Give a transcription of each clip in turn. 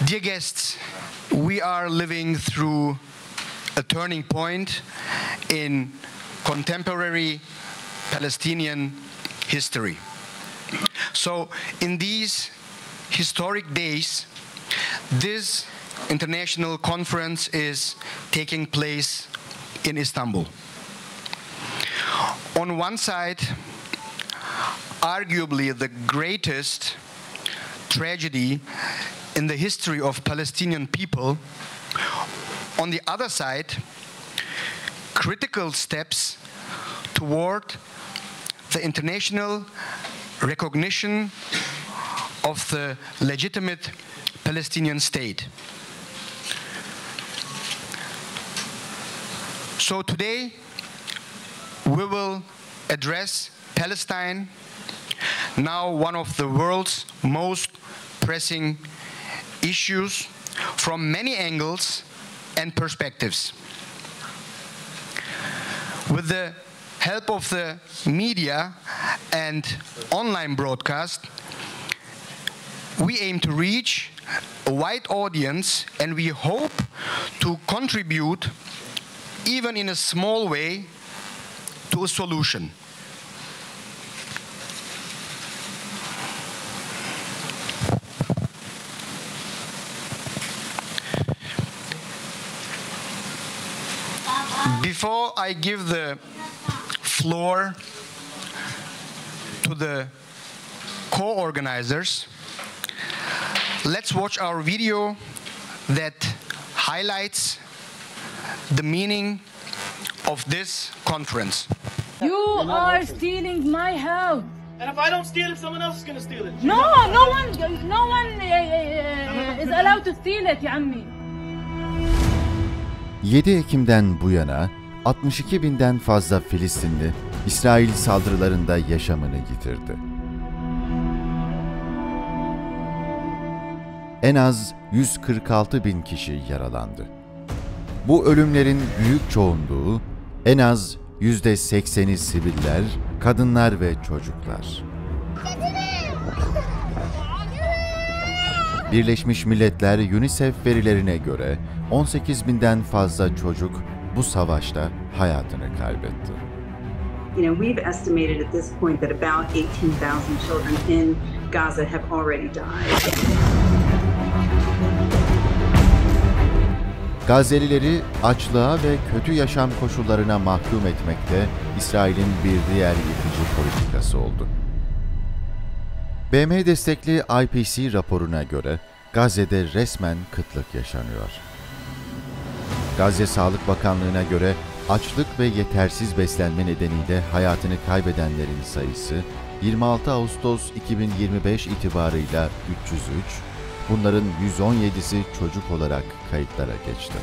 Dear guests, we are living through a turning point in contemporary Palestinian history. So, in these historic days, this international conference is taking place in Istanbul. On one side, arguably the greatest tragedy in the history of Palestinian people. On the other side, critical steps toward the international recognition of the legitimate Palestinian state. So today, we will address Palestine, now one of the world's most pressing issues from many angles and perspectives. With the help of the media and online broadcast, we aim to reach a wide audience, and we hope to contribute, even in a small way, to a solution. Before I give the floor to the co-organizers, let's watch our video that highlights the meaning of this conference. You are stealing my house. And if I don't steal it, someone else is going to steal it. No one is allowed to steal it, ya ammi. 7 Ekim'den bu yana 62 binden fazla Filistinli İsrail saldırılarında yaşamını yitirdi. En az 146 bin kişi yaralandı. Bu ölümlerin büyük çoğunluğu, en az %80'i siviller, kadınlar ve çocuklar. Birleşmiş Milletler UNICEF verilerine göre 18 binden fazla çocuk bu savaşta hayatını kaybetti. We've estimated at this point that about 18,000 children in Gaza have already died. Gazze'lileri açlığa ve kötü yaşam koşullarına mahkum etmekte İsrail'in bir diğer yıkıcı politikası oldu. BM destekli IPC raporuna göre Gazze'de resmen kıtlık yaşanıyor. Gazze Sağlık Bakanlığı'na göre açlık ve yetersiz beslenme nedeniyle hayatını kaybedenlerin sayısı 26 Ağustos 2025 itibarıyla 303, bunların 117'si çocuk olarak kayıtlara geçti.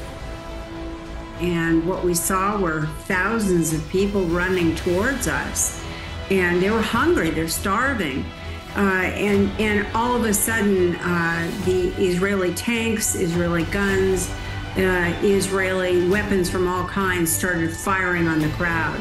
And what we saw were thousands of people running towards us, and they were hungry, they're starving. And all of a sudden, the Israeli tanks, Israeli guns, Israeli weapons from all kinds started firing on the crowd.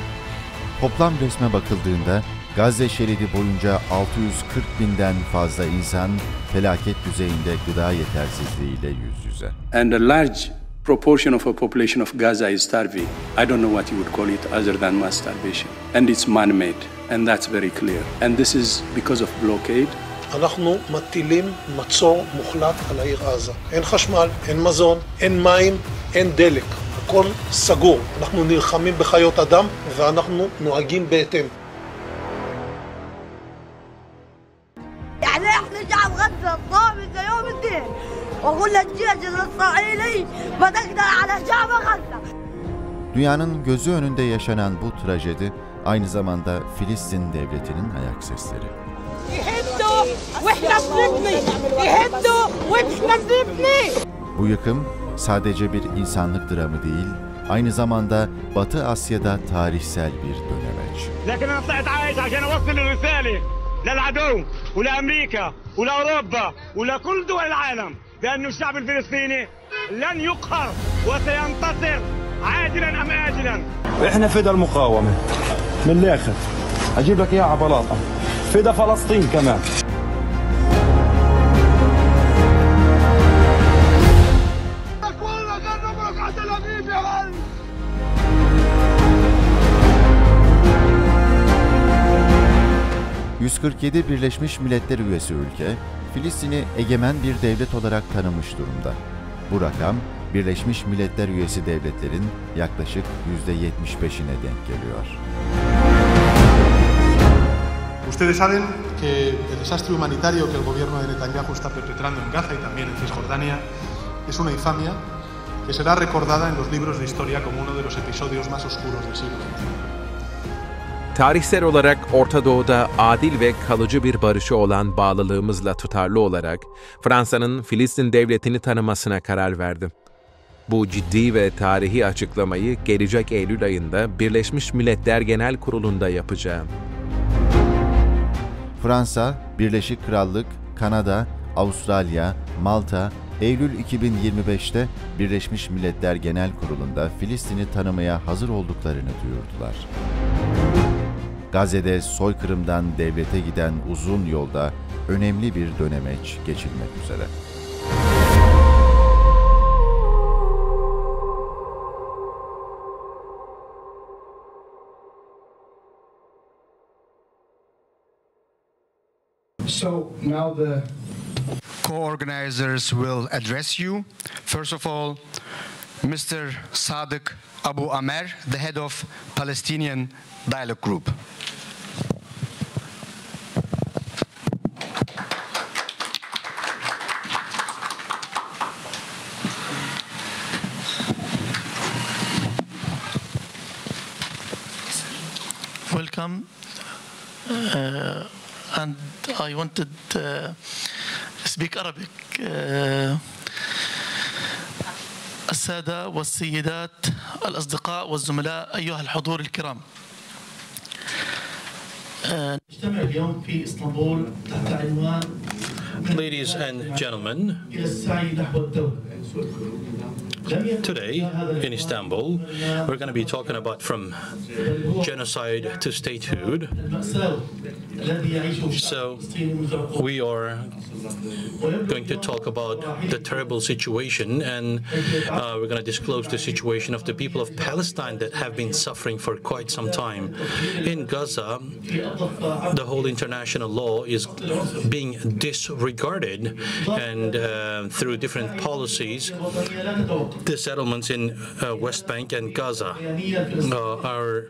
Toplam resme bakıldığında Gazze şeridi boyunca 640 binden fazla insan felaket düzeyinde gıda yetersizliğiyle yüz yüze. And a large proportion of a population of Gaza is starving. I don't know what you would call it other than mass starvation. And it's man-made, and that's very clear. And this is because of blockade. אנחנו מטילים מצור מוחלט על העיר עזה. אין חשמל, אין מזון, אין מים, אין דלק. הכל סגור. אנחנו נלחמים בחיות אדם ואנחנו נוהגים בהתאם. يعني احنا شعب غزة الضامن زي يوم الدين. واقول للجيش الاسرائيلي ما تقدر على شعب غزة. Dünyanın gözü önünde yaşanan bu trajedi aynı zamanda Filistin devletinin ayak sesleri. Bu yıkım sadece bir insanlık dramı değil, aynı zamanda Batı Asya'da tarihsel bir dönemeç. للعدو ولأمريكا ولأوروبا ولكل دول العالم بأن الشعب الفلسطيني لن يقهر وسينتصر عاجلا أم آجلا. إحنا فدا المقاومة من الآخر أجيب لك إياها على بلاطة فدا فلسطين كمان. 147 Birleşmiş Milletler üyesi ülke, Filistin'i egemen bir devlet olarak tanımış durumda. Bu rakam, Birleşmiş Milletler üyesi devletlerin yaklaşık %75'ine denk geliyor. Ustedes saben que el desastre humanitario que el gobierno de Netanyahu está perpetrando en Gaza y también en Cisjordania es una infamia que será recordada en los libros de historia como uno de los episodios más oscuros del siglo XXI. Tarihsel olarak Orta Doğu'da adil ve kalıcı bir barışı olan bağlılığımızla tutarlı olarak Fransa'nın Filistin devletini tanımasına karar verdim. Bu ciddi ve tarihi açıklamayı gelecek Eylül ayında Birleşmiş Milletler Genel Kurulu'nda yapacağım. Fransa, Birleşik Krallık, Kanada, Avustralya, Malta, Eylül 2025'te Birleşmiş Milletler Genel Kurulu'nda Filistin'i tanımaya hazır olduklarını duyurdular. Gazze'de soykırımdan devlete giden uzun yolda önemli bir dönemeç geçilmek üzere. So now the co-organizers will address you. First of all, Mr. Sadık Abu Amer, the head of Palestinian Dialogue Group. Welcome. And I wanted to speak Arabic. السادة والسيدات الأصدقاء والزملاء أيها الحضور الكرام. نجتمع اليوم في اسطنبول تحت عنوان Ladies and gentlemen, today in Istanbul, we're going to be talking about from genocide to statehood. So we are going to talk about the terrible situation, and we're going to disclose the situation of the people of Palestine that have been suffering for quite some time. In Gaza, the whole international law is being disregarded, and through different policies, the settlements in West Bank and Gaza are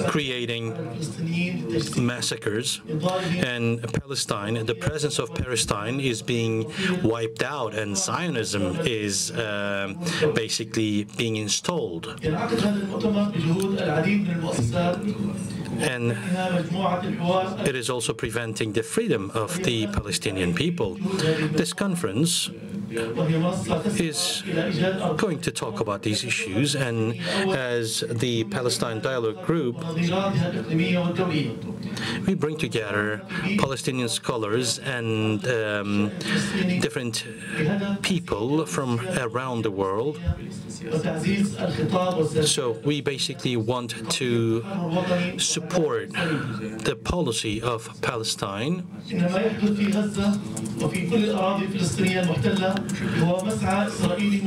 creating massacres, and Palestine, the presence of Palestine is being wiped out, and Zionism is basically being installed. And it is also preventing the freedom of the Palestinian people. This conference is going to talk about these issues, and as the Palestine Dialogue Group, we bring together Palestinian scholars and different people from around the world. So we basically want to support the policy of Palestine.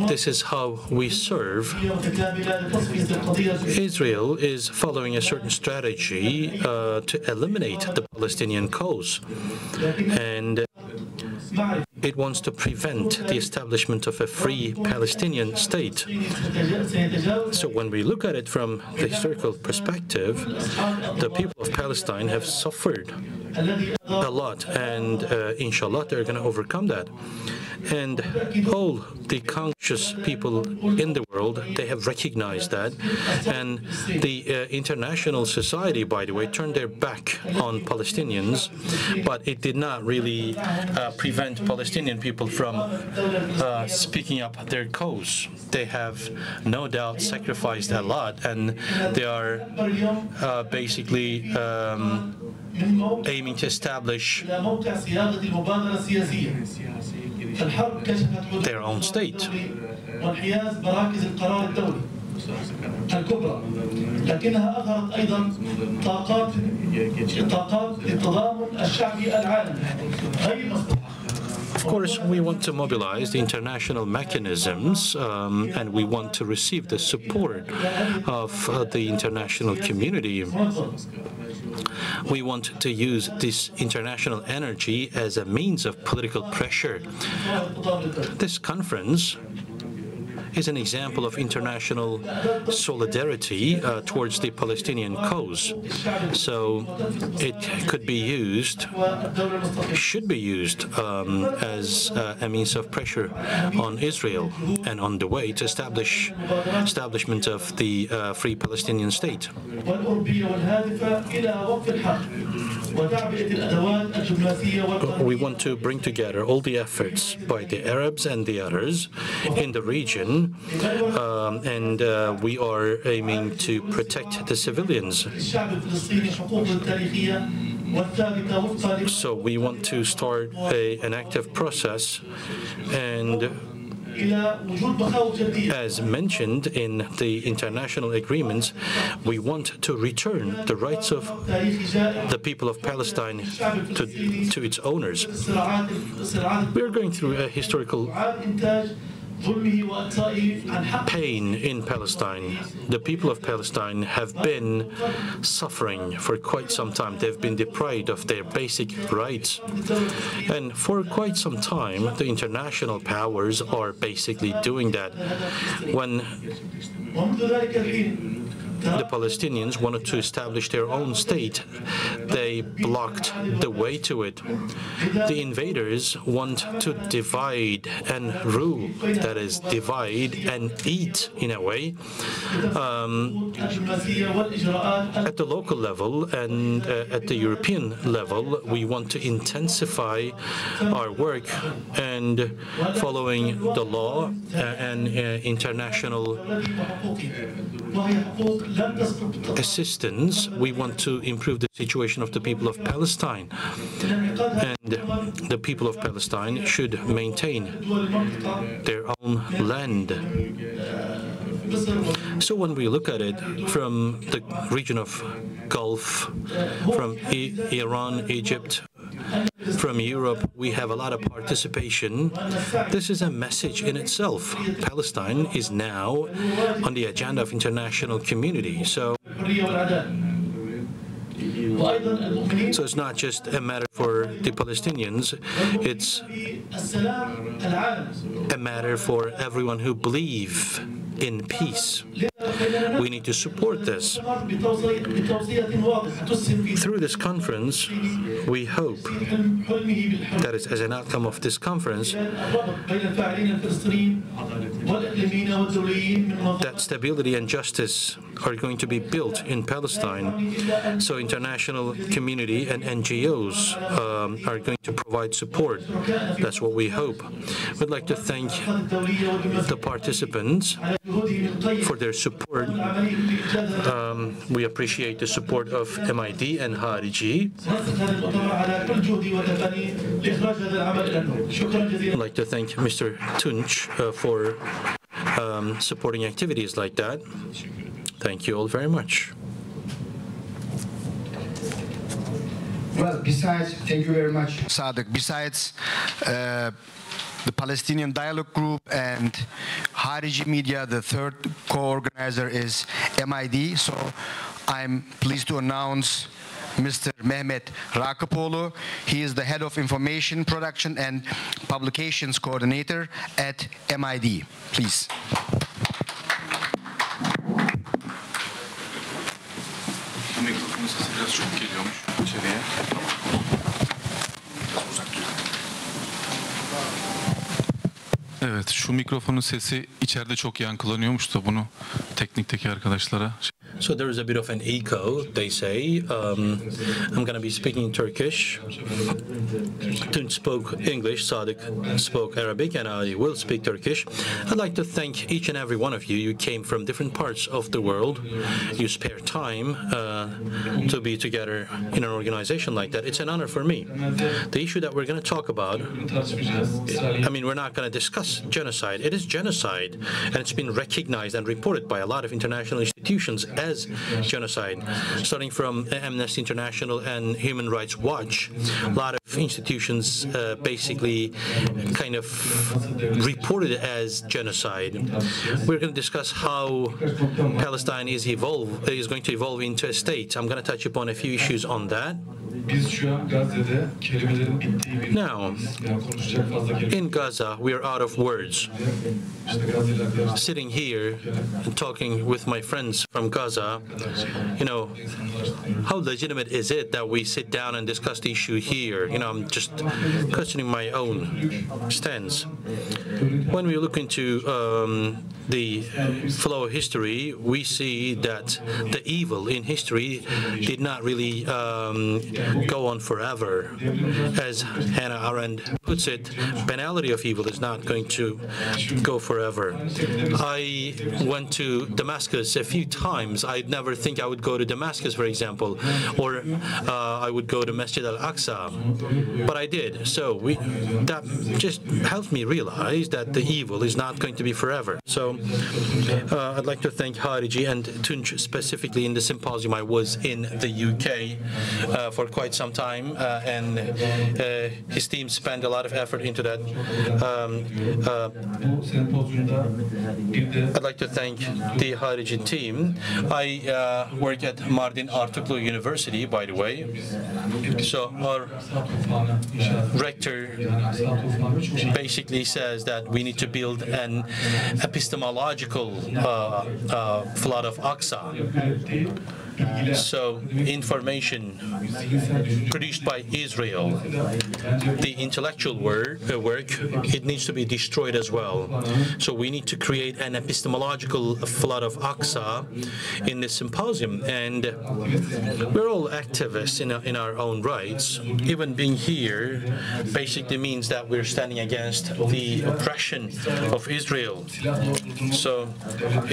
This is how we serve. Israel is following a certain strategy to eliminate the Palestinian cause, and it wants to prevent the establishment of a free Palestinian state. So when we look at it from the historical perspective, the people of Palestine have suffered a lot, and inshallah they're going to overcome that. And all the conscious people in the world, they have recognized that, and the international society, by the way, turned their back on Palestinians, but it did not really prevent Palestinian people from speaking up their cause. They have no doubt sacrificed a lot, and they are basically aiming to establish their own state. الكبرى لكنها أظهرت أيضا طاقات للتضامن الشعبي العالمي غير مسبوقة. Of course, we want to mobilize the international mechanisms, and we want to receive the support of the international community. We want to use this international energy as a means of political pressure. This conference is an example of international solidarity towards the Palestinian cause. So it could be used, should be used as a means of pressure on Israel and on the way to establishment of the free Palestinian state. We want to bring together all the efforts by the Arabs and the others in the region, and we are aiming to protect the civilians. So we want to start an active process, and as mentioned in the international agreements, we want to return the rights of the people of Palestine to its owners. We are going through a historical pain in Palestine. The people of Palestine have been suffering for quite some time. They've been deprived of their basic rights. And for quite some time, the international powers are basically doing that. When the Palestinians wanted to establish their own state, they blocked the way to it. The invaders want to divide and rule, that is, divide and eat in a way. At the local level and at the European level, we want to intensify our work, and following the law and international assistance, we want to improve the situation of the people of Palestine, and the people of Palestine should maintain their own land. So when we look at it from the region of Gulf, from Iran, Egypt, from Europe, we have a lot of participation. This is a message in itself. Palestine is now on the agenda of international community. So it's not just a matter for the Palestinians, it's a matter for everyone who believes in peace. We need to support this. Through this conference, we hope that as an outcome of this conference, that stability and justice are going to be built in Palestine. So international community and NGOs are going to provide support. That's what we hope. We'd like to thank the participants for their support. We appreciate the support of MID and Harici. I'd like to thank Mr. Tunç for supporting activities like that. Thank you all very much. Well, besides, thank you very much, Sadık. Besides the Palestinian Dialogue Group and Harici Media, the third co-organizer is MID. So I'm pleased to announce Mr. Mehmet Rakipoğlu. He is the head of information production and publications coordinator at MID. Please. Mikrofonun sesi biraz çok geliyormuş içeriye. Biraz uzak durun. Evet, şu mikrofonun sesi içeride çok yankılanıyormuş da bunu teknikteki arkadaşlara. So there is a bit of an echo, they say. I'm going to be speaking Turkish. Tunç spoke English, Sadık spoke Arabic, and I will speak Turkish. I'd like to thank each and every one of you. You came from different parts of the world. You spare time to be together in an organization like that. It's an honor for me. The issue that we're going to talk about, I mean, we're not going to discuss genocide. It is genocide, and it's been recognized and reported by a lot of international institutions. institutions as genocide, starting from Amnesty International and Human Rights Watch. A lot of institutions basically kind of reported it as genocide. We're going to discuss how Palestine is going to evolve into a state. I'm going to touch upon a few issues on that. Now, in Gaza, we are out of words. Sitting here and talking with my friends from Gaza, you know, how legitimate is it that we sit down and discuss the issue here? You know, I'm just questioning my own stance. When we look into the flow of history, we see that the evil in history did not really go on forever. As Hannah Arendt puts it, banality of evil is not going to go forever. I went to Damascus a few times. I'd never think I would go to Damascus, for example, or I would go to Masjid al-Aqsa, but I did. So that just helped me realize that the evil is not going to be forever. So I'd like to thank Harici and Tunç specifically. In the symposium, I was in the UK for quite some time, and his team spent a lot of effort into that. I'd like to thank the Harici team. I work at Mardin Artuklu University, by the way. So our rector basically says that we need to build an epistemological flood of Aqsa. So information produced by Israel, the intellectual work, it needs to be destroyed as well. So we need to create an epistemological flood of Aqsa in this symposium. And we're all activists in our own rights. Even being here basically means that we're standing against the oppression of Israel. So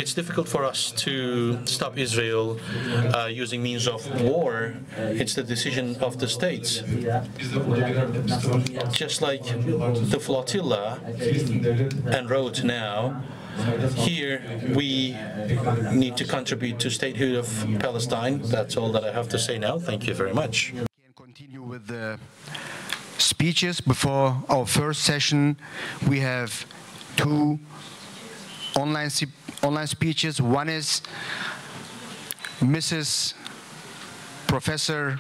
it's difficult for us to stop Israel using means of war. It's the decision of the states. Just like the flotilla en route now, here we need to contribute to statehood of Palestine. That's all that I have to say now. Thank you very much. We can continue with the speeches. Before our first session, we have two online speeches. One is Mrs. Professor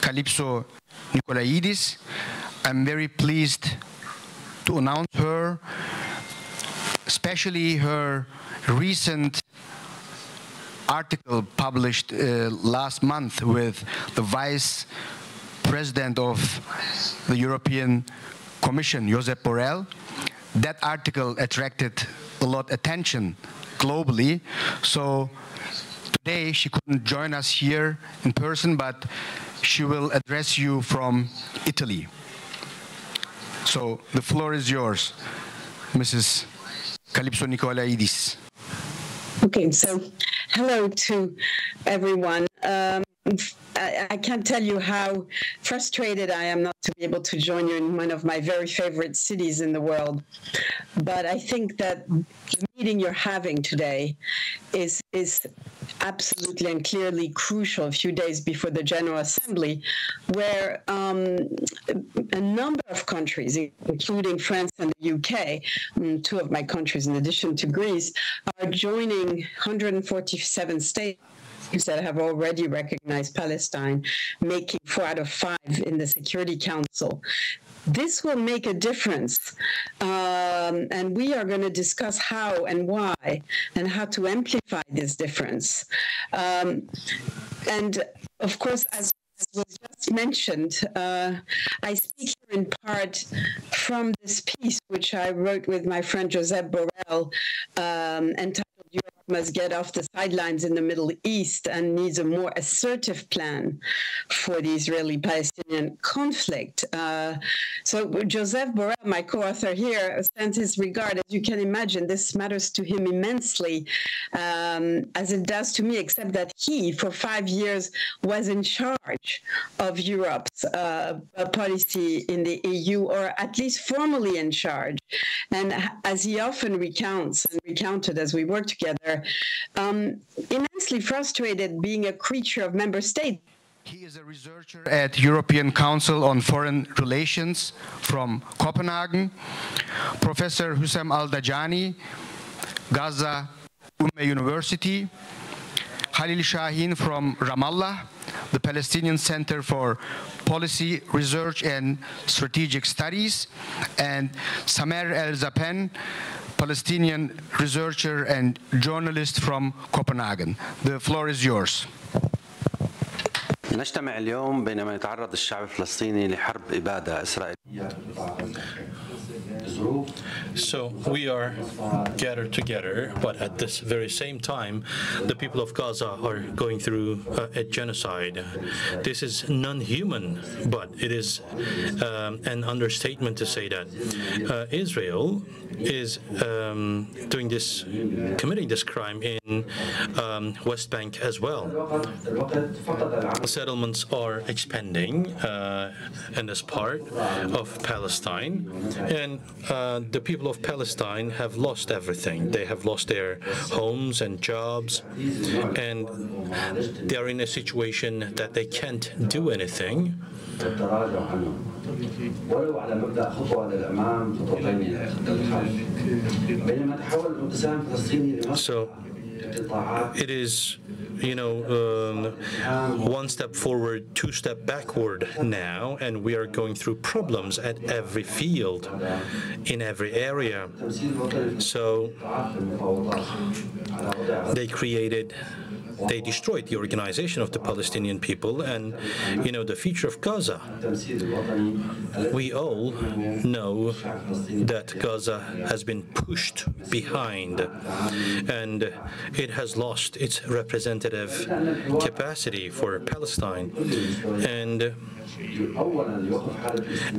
Calypso Nikolaidis. I'm very pleased to announce her, especially her recent article published last month with the Vice President of the European Commission, Josep Borrell. That article attracted a lot of attention globally. So today she couldn't join us here in person, but she will address you from Italy. So the floor is yours, Mrs. Calypso Nikolaidis. Okay, so hello to everyone. I can't tell you how frustrated I am not to be able to join you in one of my very favorite cities in the world. But I think that the meeting you're having today is absolutely and clearly crucial a few days before the General Assembly, where a number of countries, including France and the UK, two of my countries in addition to Greece, are joining 147 states that have already recognized Palestine, making 4 out of 5 in the Security Council. This will make a difference, and we are going to discuss how and why and how to amplify this difference. And of course, as was just mentioned, I speak here in part from this piece, which I wrote with my friend Josep Borrell, entitled "Europe Must Get Off the Sidelines in the Middle East and Needs a More Assertive Plan for the Israeli-Palestinian Conflict." So Josep Borrell, my co-author here, sends his regard. As you can imagine, this matters to him immensely, as it does to me, except that he, for 5 years, was in charge of Europe's policy in the EU, or at least formally in charge. And as he often recounts and recounted as we worked together, immensely frustrated being a creature of member states. He is a researcher at European Council on Foreign Relations from Copenhagen. Professor Hussam Al-Dajani, Gaza Umme University. Halil Shahin from Ramallah, the Palestinian Center for Policy Research and Strategic Studies. And Samer El-Zapen, Palestinian researcher and journalist from Copenhagen. The floor is yours. نجتمع اليوم بينما يتعرض الشعب الفلسطيني لحرب إبادة إسرائيلية. So we are gathered together, but at this very same time, the people of Gaza are going through a genocide. This is non-human, but it is an understatement to say that Israel is committing this crime in West Bank as well. Settlements are expanding in this part of Palestine, and the people of Palestine have lost everything. They have lost their homes and jobs, and they are in a situation that they can't do anything. So it is, one step forward, two steps backward now, and we are going through problems at every field, in every area. So they destroyed the organization of the Palestinian people and, the future of Gaza. We all know that Gaza has been pushed behind and it has lost its representative capacity for Palestine. And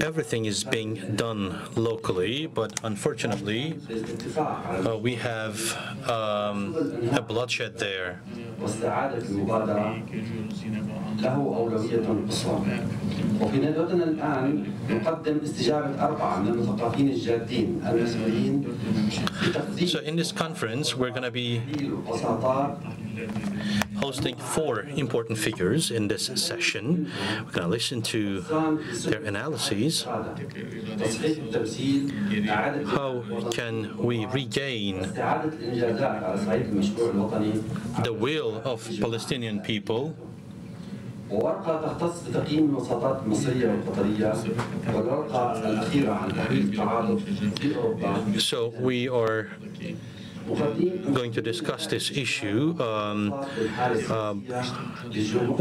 everything is being done locally, but unfortunately, we have a bloodshed there. وفي ندوتنا الآن نقدم استجابة 4 من المثقفين الجادين المسؤولين. So in this conference, we're going to be hosting 4 important figures in this session. We're going to listen to their analyses. How can we regain the will of Palestinian people? وورقة تختص بتقييم الوساطات المصرية والقطرية والورقة الأخيرة عن تحقيق التعاطف في أوروبا. So we are going to discuss this issue.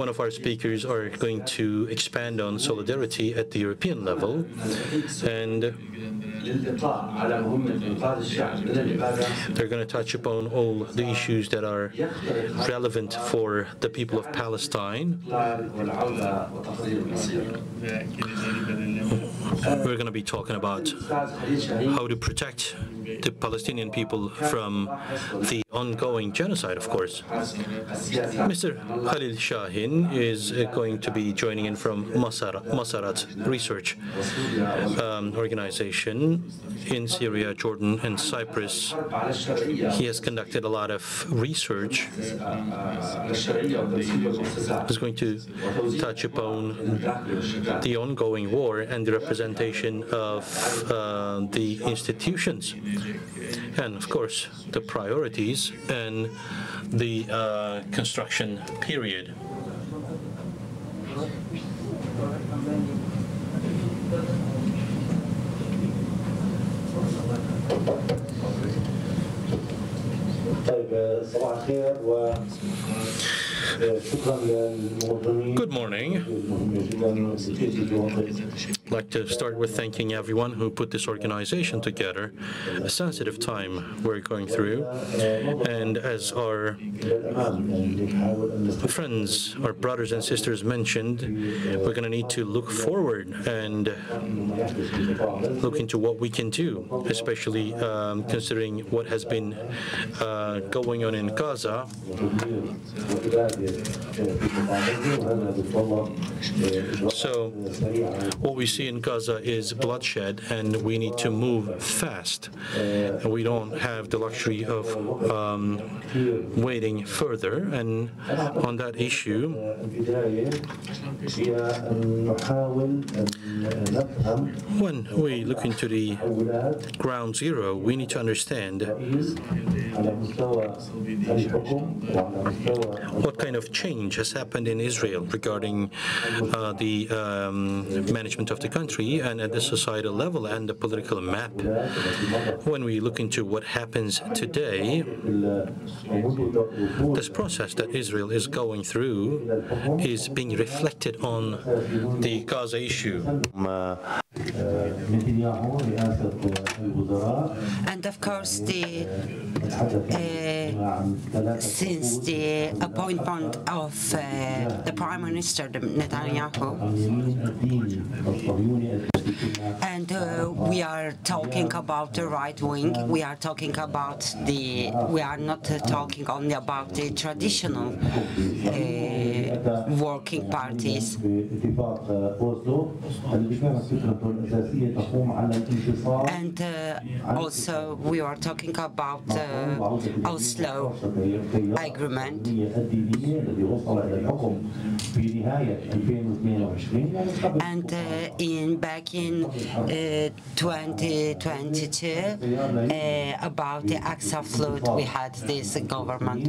One of our speakers are going to expand on solidarity at the European level, and they're going to touch upon all the issues that are relevant for the people of Palestine. We're going to be talking about how to protect the Palestinian people from the ongoing genocide, of course. Mr. Halil Shahin is going to be joining in from Masarat Research Organization in Syria, Jordan, and Cyprus. He has conducted a lot of research. He's going to touch upon the ongoing war and the representation of the institutions, and of course the priorities and the construction period. Good morning. I'd like to start with thanking everyone who put this organization together. A sensitive time we're going through, and as our friends, our brothers and sisters mentioned, we're going to need to look forward and look into what we can do, especially considering what has been going on in Gaza. So what we see in Gaza is bloodshed, and we need to move fast. We don't have the luxury of waiting further. And on that issue, when we look into the ground zero, we need to understand what kind of change has happened in Israel regarding the management of the country and at the societal level and the political map. When we look into what happens today, this process that Israel is going through is being reflected on the Gaza issue. And of course, since the appointment of the Prime Minister Netanyahu, and we are talking about the right wing, we are talking about we are not talking only about the traditional working parties. And also we are talking about Oslo agreement. And back in 2022, about the Aqsa flood, we had this government.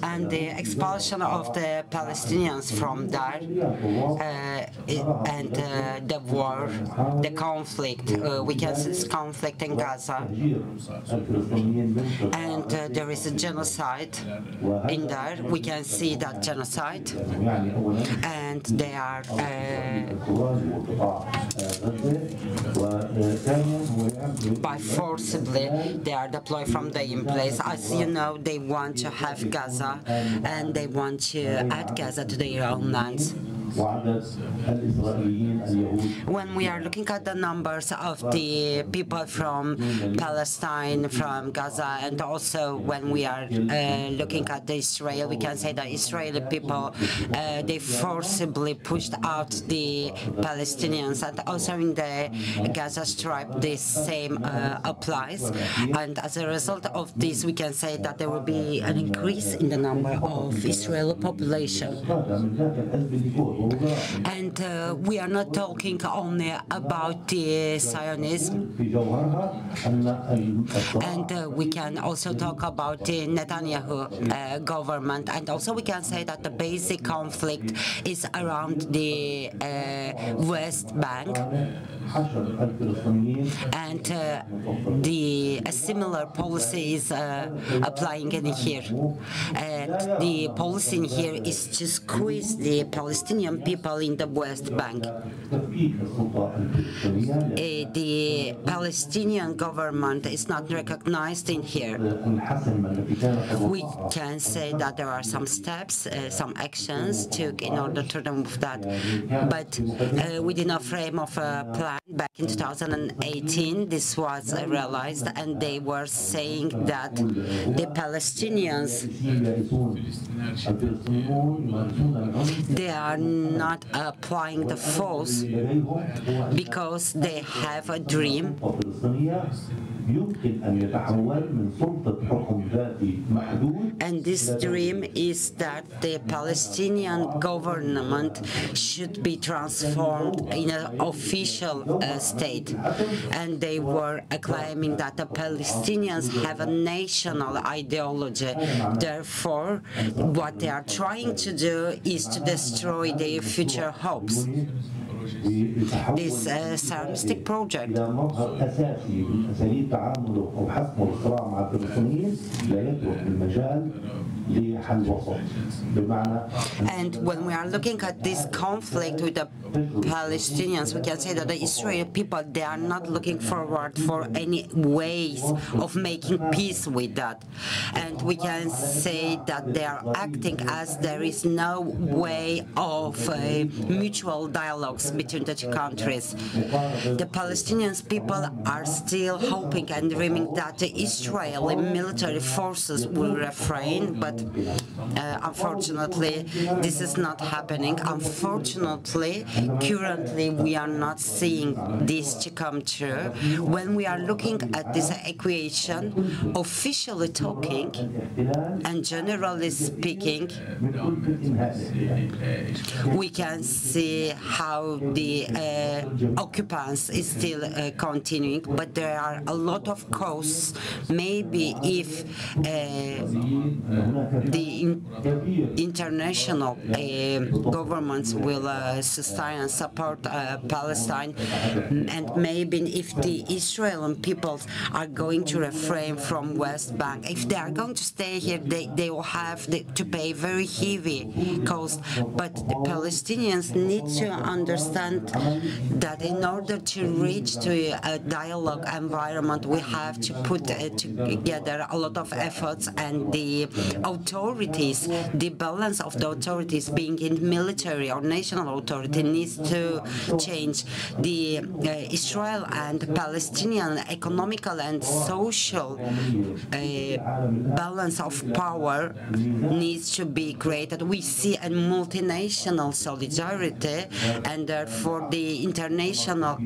And the expulsion of the Palestinians from there, and the war, the conflict, we can see this conflict in Gaza, and there is a genocide in there. We can see that genocide, and they are by forcibly they are deployed from the in place. As you know, they want to have Gaza, and they want to add Gaza to their own lands. When we are looking at the numbers of the people from Palestine, from Gaza, and also when we are looking at Israel, we can say that Israeli people, they forcibly pushed out the Palestinians, and also in the Gaza Strip, the same applies. And as a result of this, we can say that there will be an increase in the number of Israeli population. And we are not talking only about the Zionism, and we can also talk about the Netanyahu government, and also we can say that the basic conflict is around the West Bank, and the similar policy is applying in here. And the policy in here is to squeeze the Palestinian people in the West Bank. The Palestinian government is not recognized in here. We can say that there are some steps, some actions took in order to remove that, but within a frame of a plan back in 2018, this was realized, and they were saying that the Palestinians, they are not applying the force because they have a dream, and this dream is that the Palestinian government should be transformed in an official state, and they were claiming that the Palestinians have a national ideology. Therefore, what they are trying to do is to destroy their future hopes. This Zionistic project And when we are looking at this conflict with the Palestinians, we can say that the Israeli people, they are not looking forward for any ways of making peace with that. And we can say that they are acting as there is no way of mutual dialogues between the two countries. The Palestinian people are still hoping and dreaming that the Israeli military forces will refrain, but unfortunately, this is not happening. Unfortunately, currently, we are not seeing this to come true. When we are looking at this equation, officially talking and generally speaking, we can see how the occupants is still continuing, but there are a lot of costs. Maybe if the international governments will sustain and support Palestine, and maybe if the Israeli peoples are going to refrain from West Bank, if they are going to stay here, they will have to pay very heavy cost. But the Palestinians need to understand that in order to reach to a dialogue environment, we have to put together a lot of efforts, and the authorities, the balance of the authorities being in military or national authority needs to change. The Israel and Palestinian economical and social balance of power needs to be created. We see a multinational solidarity, and therefore the international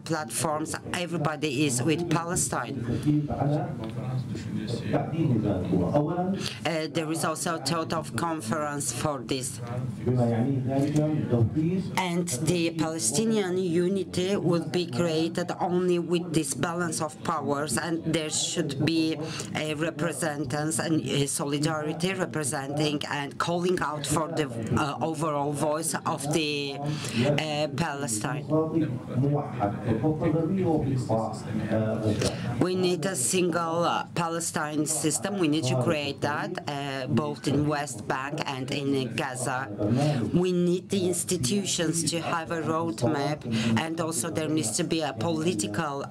platforms, everybody is with Palestine. There is also a thought of conference for this. And the Palestinian unity will be created only with this balance of powers, and there should be representatives and solidarity representing and calling out for the overall voice of the Palestine. We need a single Palestine system. We need to create that both in West Bank and in Gaza. We need the institutions to have a roadmap, and also there needs to be a political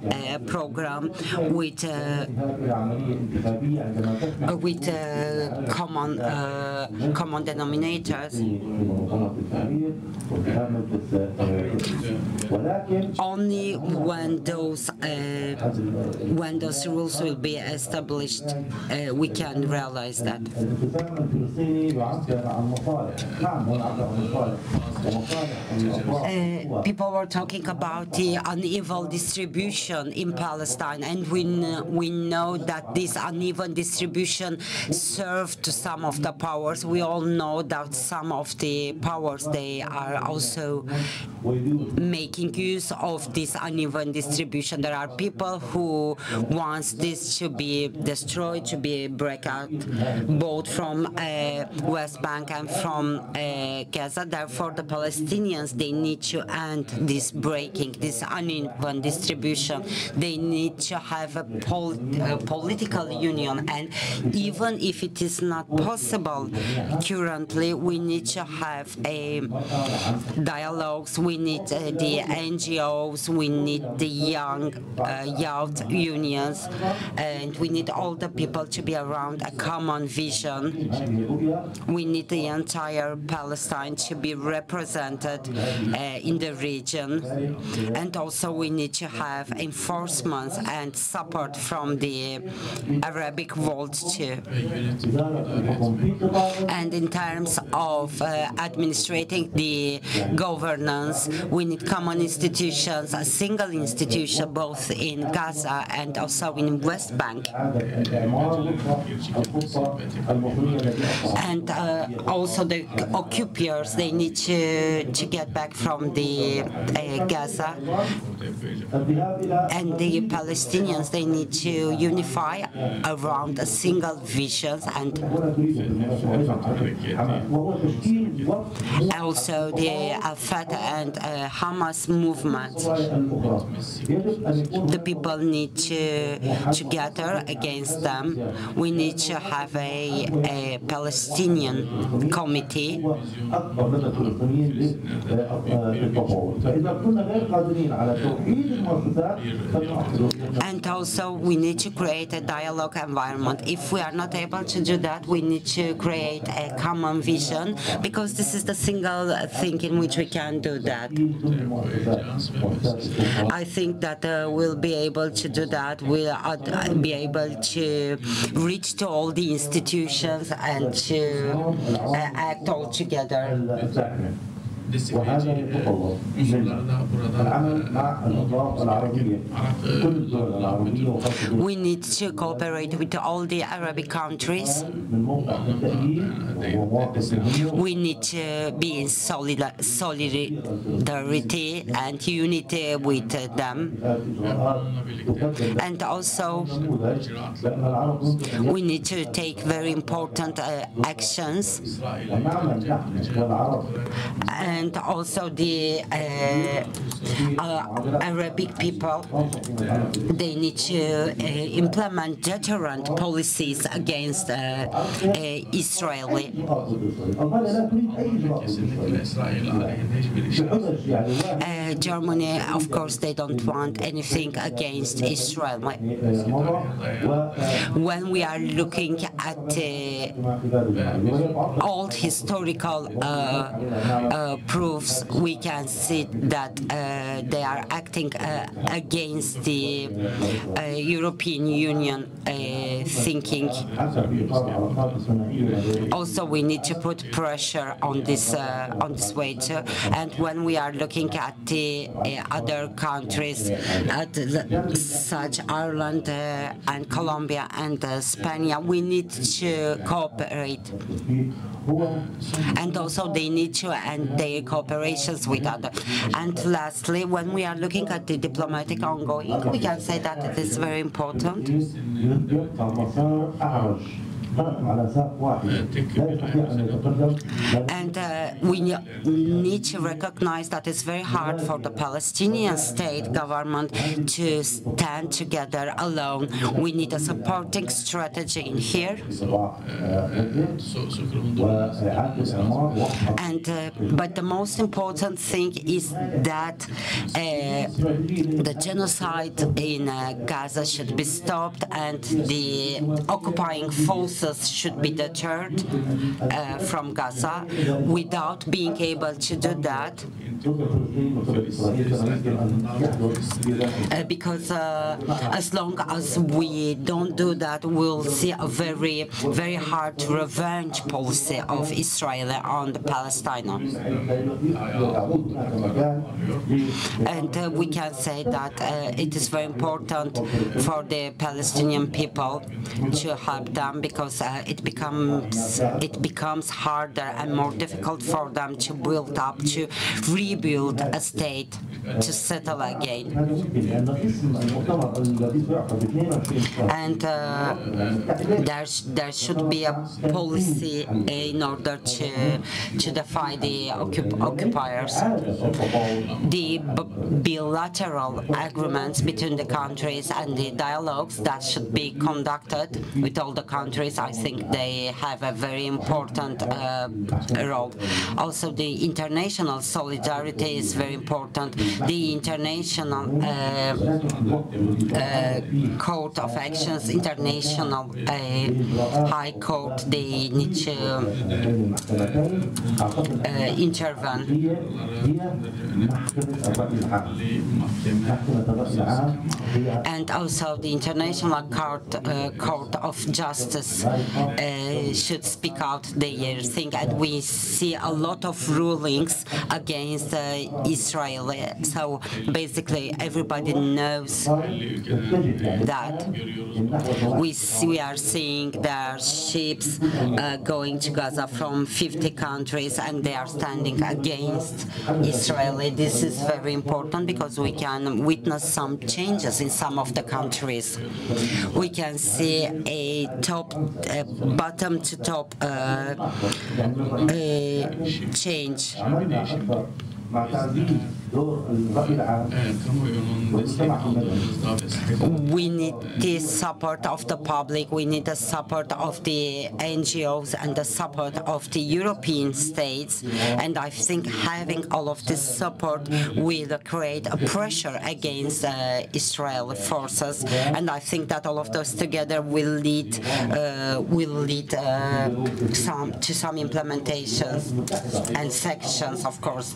program with common denominators. Only when those rules will be established, we can realize that. People were talking about the uneven distribution in Palestine, and we know that this uneven distribution served to some of the powers. We all know that some of the powers, they are also making use of this uneven distribution. There are people who want this to be destroyed, to be breakout, both from West Bank and from Gaza. Therefore, the Palestinians, they need to end this breaking, this uneven distribution. They need to have a political union, and even if it is not possible currently, we need to have dialogues. We need the NGOs, we need the young youth unions, and we need all the people to be around a common vision. We need the entire Palestine to be represented in the region, and also we need to have enforcement and support from the Arabic world too. And in terms of administrating the governance, we need common institutions, a single institution both in Gaza and also in West Bank. And also the occupiers, they need to get back from the Gaza. And the Palestinians, they need to unify around a single vision, and also the Al-Fatah and Hamas movement. The people need to gather against them. We need to have a a Palestinian committee. And also we need to create a dialogue environment. If we are not able to do that, we need to create a common vision, because this is the single thing in which we can do that. I think that we'll be able to do that. We'll be able to reach to all the institutions and to act all together. وهذا يتطلب العمل مع الأطراف العربية كل الدول العربية وخاصة. We need to cooperate with all the Arabic countries. We need to be in solidarity and unity with them. And also, we need to take very important actions. And also the Arabic people, they need to implement deterrent policies against Israeli. Germany, of course, they don't want anything against Israel. When we are looking at old historical proofs, we can see that they are acting against the European Union thinking. Also, we need to put pressure on this way too. And when we are looking at the other countries, such Ireland and Colombia and Spain, we need to cooperate. And also they need to end their cooperations with others. And lastly, when we are looking at the diplomatic ongoing, we can say that it is very important. And we need to recognize that it's very hard for the Palestinian state government to stand together alone. We need a supporting strategy in here. And but the most important thing is that the genocide in Gaza should be stopped, and the occupying forces should be deterred from Gaza. Without being able to do that, because as long as we don't do that, we'll see a very, very hard revenge policy of Israel on the Palestinians. And we can say that it is very important for the Palestinian people to help them, because it becomes harder and more difficult for them to build up, to rebuild a state, to settle again. And there should be a policy in order to defy the occupiers. The bilateral agreements between the countries and the dialogues that should be conducted with all the countries, I think they have a very important role. Also, the international solidarity is very important. The international court of actions, international high court, they need to intervene. And also the international court of justice should speak out their thing, and we see a lot of rulings against Israel. So basically everybody knows that. We are seeing their ships going to Gaza from 50 countries, and they are standing against Israel. This is very important because we can witness some changes in some of the countries. We can see a bottom to top change. We need the support of the public, we need the support of the NGOs and the support of the European states, and I think having all of this support will create a pressure against Israeli forces, and I think that all of those together will lead to some implementations and sections, of course.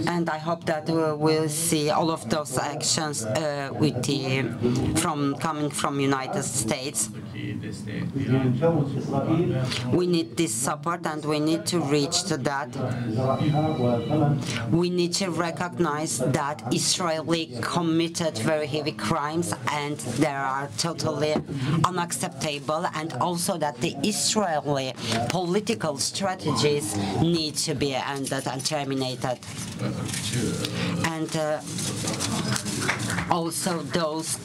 And I hope that we'll see all of those actions coming from United States. We need this support, and we need to reach to that. We need to recognize that Israeli committed very heavy crimes, and they are totally unacceptable, and also that the Israeli political strategies need to be ended and terminated. And also those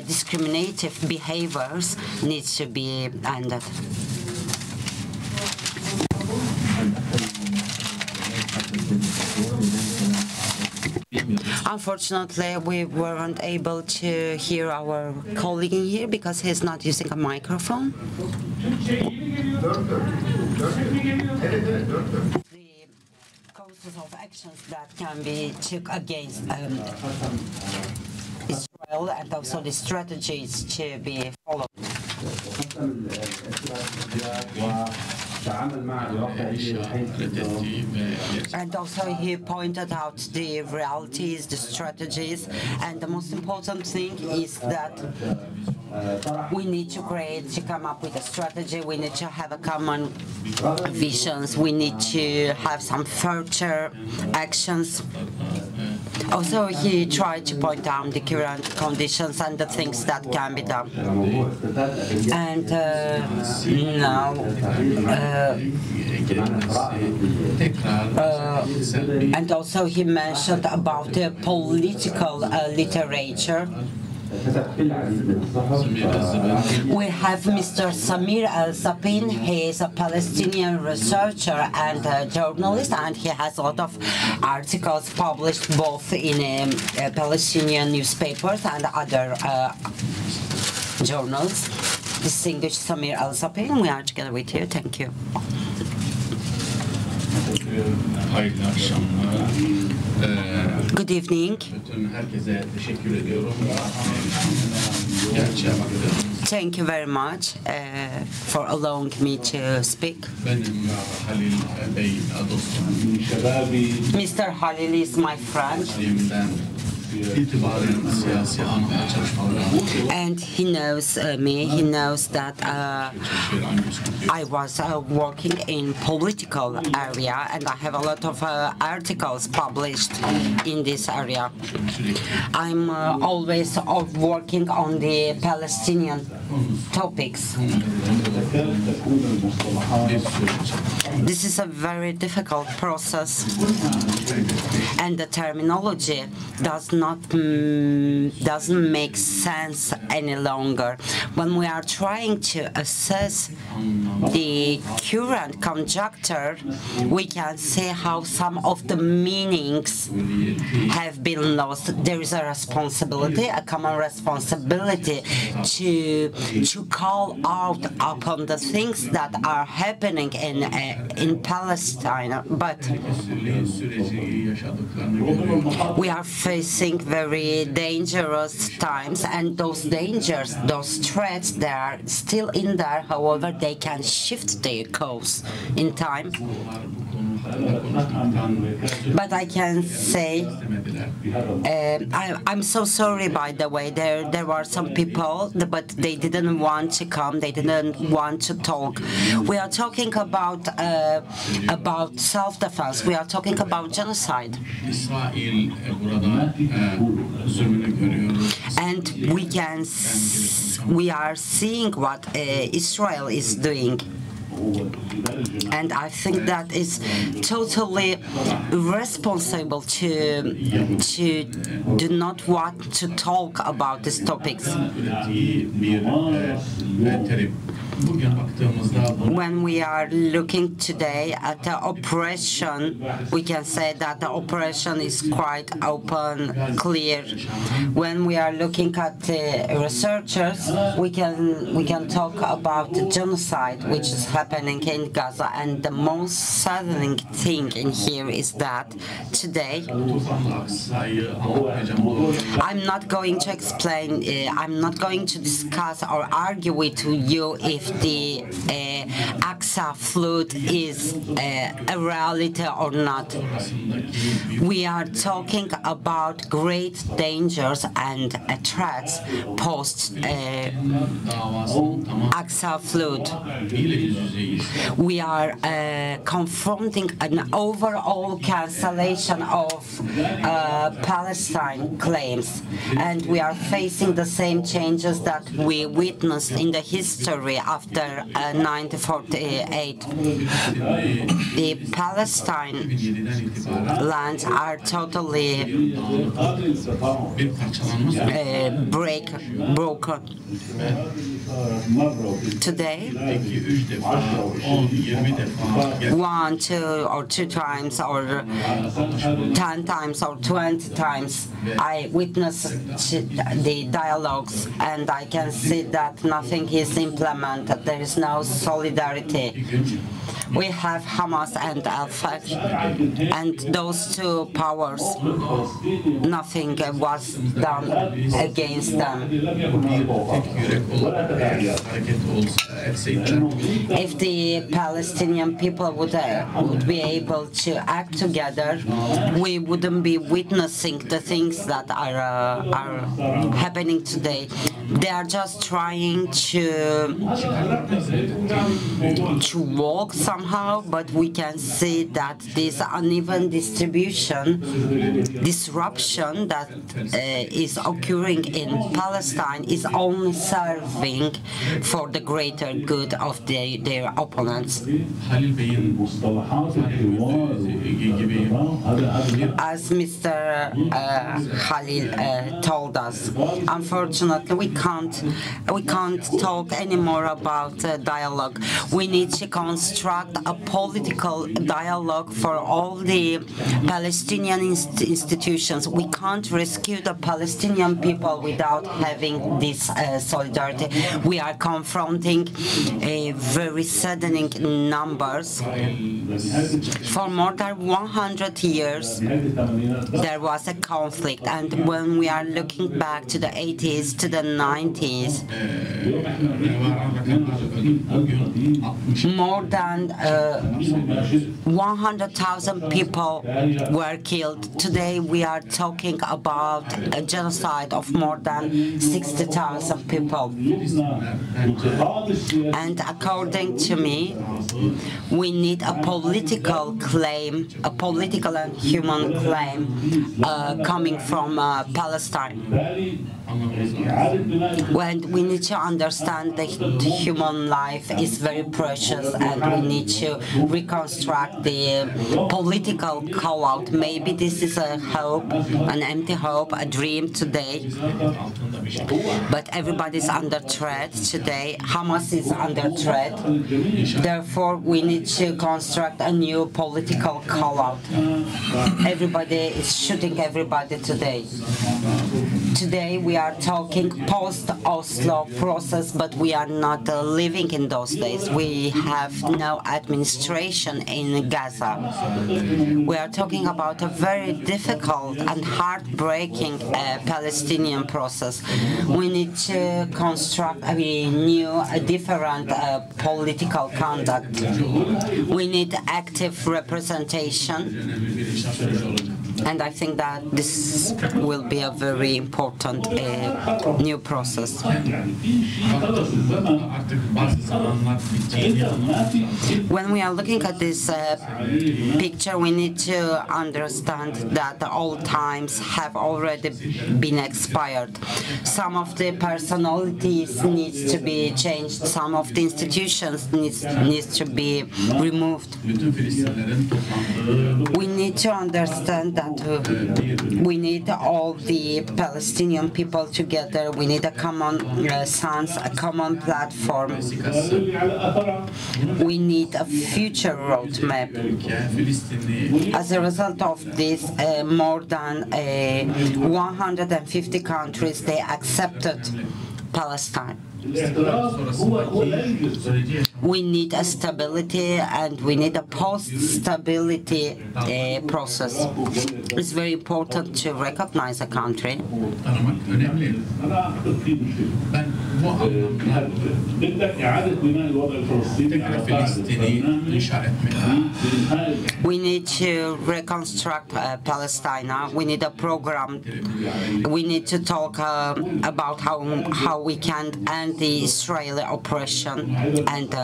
discriminative behaviors need to be ended. Unfortunately, we weren't able to hear our colleague in here because he's not using a microphone. The causes of actions that can be took against Israel, and also the strategies to be followed. And also he pointed out the realities, the strategies, and the most important thing is that we need to come up with a strategy, we need to have a common visions, we need to have some further actions. Also, he tried to point out the current conditions and the things that can be done. And now, and also he mentioned about the political literature. We have Mr. Samir Al-Sapin. He is a Palestinian researcher and a journalist, and he has a lot of articles published both in Palestinian newspapers and other journals. Distinguished Samir Al-Sapin, we are together with you. Thank you. Good evening. Thank you very much for allowing me to speak. Mr. Halil is my friend. And he knows me, he knows that I was working in political area, and I have a lot of articles published in this area. I'm always working on the Palestinian topics. This is a very difficult process, and the terminology doesn't make sense any longer. When we are trying to assess the current conjuncture, we can see how some of the meanings have been lost. There is a responsibility, a common responsibility to call out upon the things that are happening in Palestine, but we are facing very dangerous times, and those dangers, those threats, they are still in there. However, they can shift their course in time. But I can say, I'm so sorry, by the way, there were some people, but they didn't want to come, they didn't want to talk. We are talking about self-defense, we are talking about genocide. And we are seeing what Israel is doing. And I think that is totally irresponsible to do not want to talk about these topics. when we are looking today at the oppression, we can say that the oppression is quite open, clear. When we are looking at the researchers, we can talk about the genocide which is happening in Gaza, and the most saddening thing in here is that today I'm not going to explain, I'm not going to discuss or argue with you if the Aqsa flood is a reality or not. We are talking about great dangers and threats post Aqsa flood. We are confronting an overall cancellation of Palestine claims, and we are facing the same changes that we witnessed in the history after 1948. The Palestine lands are totally broken. Today, 1, 2, or 2 times, or 10 times, or 20 times, I witness the dialogues, and I can see that nothing is implemented. There is no solidarity. We have Hamas and Al-Fatah, and those two powers, nothing was done against them. If the Palestinian people would be able to act together, we wouldn't be witnessing the things that are happening today. They are just trying to walk somehow, but we can see that this uneven disruption that is occurring in Palestine is only serving for the greater good of their opponents. As Mr. Khalil told us, unfortunately, we can't talk anymore about dialogue. We need to construct a political dialogue for all the Palestinian institutions. We can't rescue the Palestinian people without having this solidarity. We are confronting very saddening numbers. For more than 100 years, there was a conflict, and when we are looking back to the 80s, to the 90s, more than 100,000 people were killed. Today we are talking about a genocide of more than 60,000 people. And according to me, we need a political claim, a political and human claim coming from Palestine. When we need to understand that the human life is very precious, and we need to reconstruct the political call-out. Maybe this is a hope, an empty hope, a dream today, but everybody's under threat today. Hamas is under threat. Therefore, we need to construct a new political call-out. Everybody is shooting everybody today. Today we are talking post-Oslo process, but we are not living in those days. We have no administration in Gaza. We are talking about a very difficult and heartbreaking Palestinian process. We need to construct a new, different political conduct. We need active representation. And I think that this will be a very important new process. When we are looking at this picture, we need to understand that all times have already been expired. Some of the personalities needs to be changed. Some of the institutions needs to be removed. We need to understand that we need all the Palestinians Palestinian people together. We need a common sense, a common platform. We need a future roadmap. As a result of this, more than 150 countries, they accepted Palestine. We need a stability and we need a post-stability process. It's very important to recognize a country. We need to reconstruct Palestine. We need a program. We need to talk about how we can end the Israeli oppression and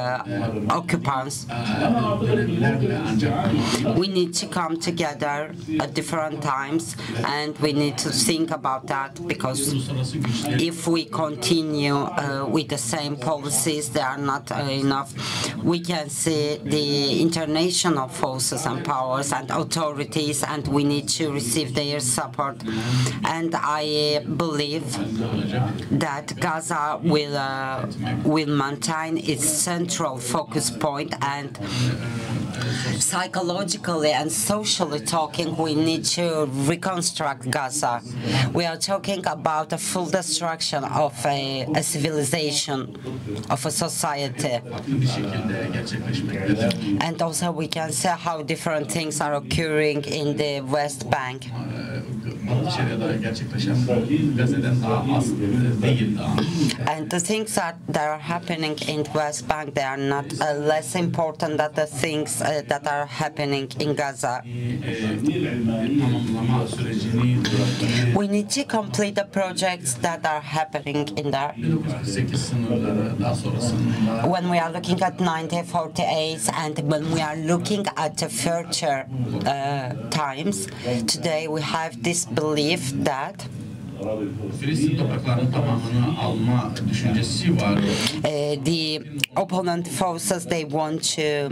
occupants. We need to come together at different times, and we need to think about that, because if we continue with the same policies, they are not enough. We can see the international forces and powers and authorities, and we need to receive their support. And I believe that Gaza will maintain its central focus point, and psychologically and socially talking, we need to reconstruct Gaza. We are talking about a full destruction of a civilization, of a society. And also we can see how different things are occurring in the West Bank. And the things that are happening in the West Bank, they are not less important than the things that are happening in Gaza. We need to complete the projects that are happening in there. When we are looking at 1948 and when we are looking at the future times, today we have this belief that the opponent forces, they want to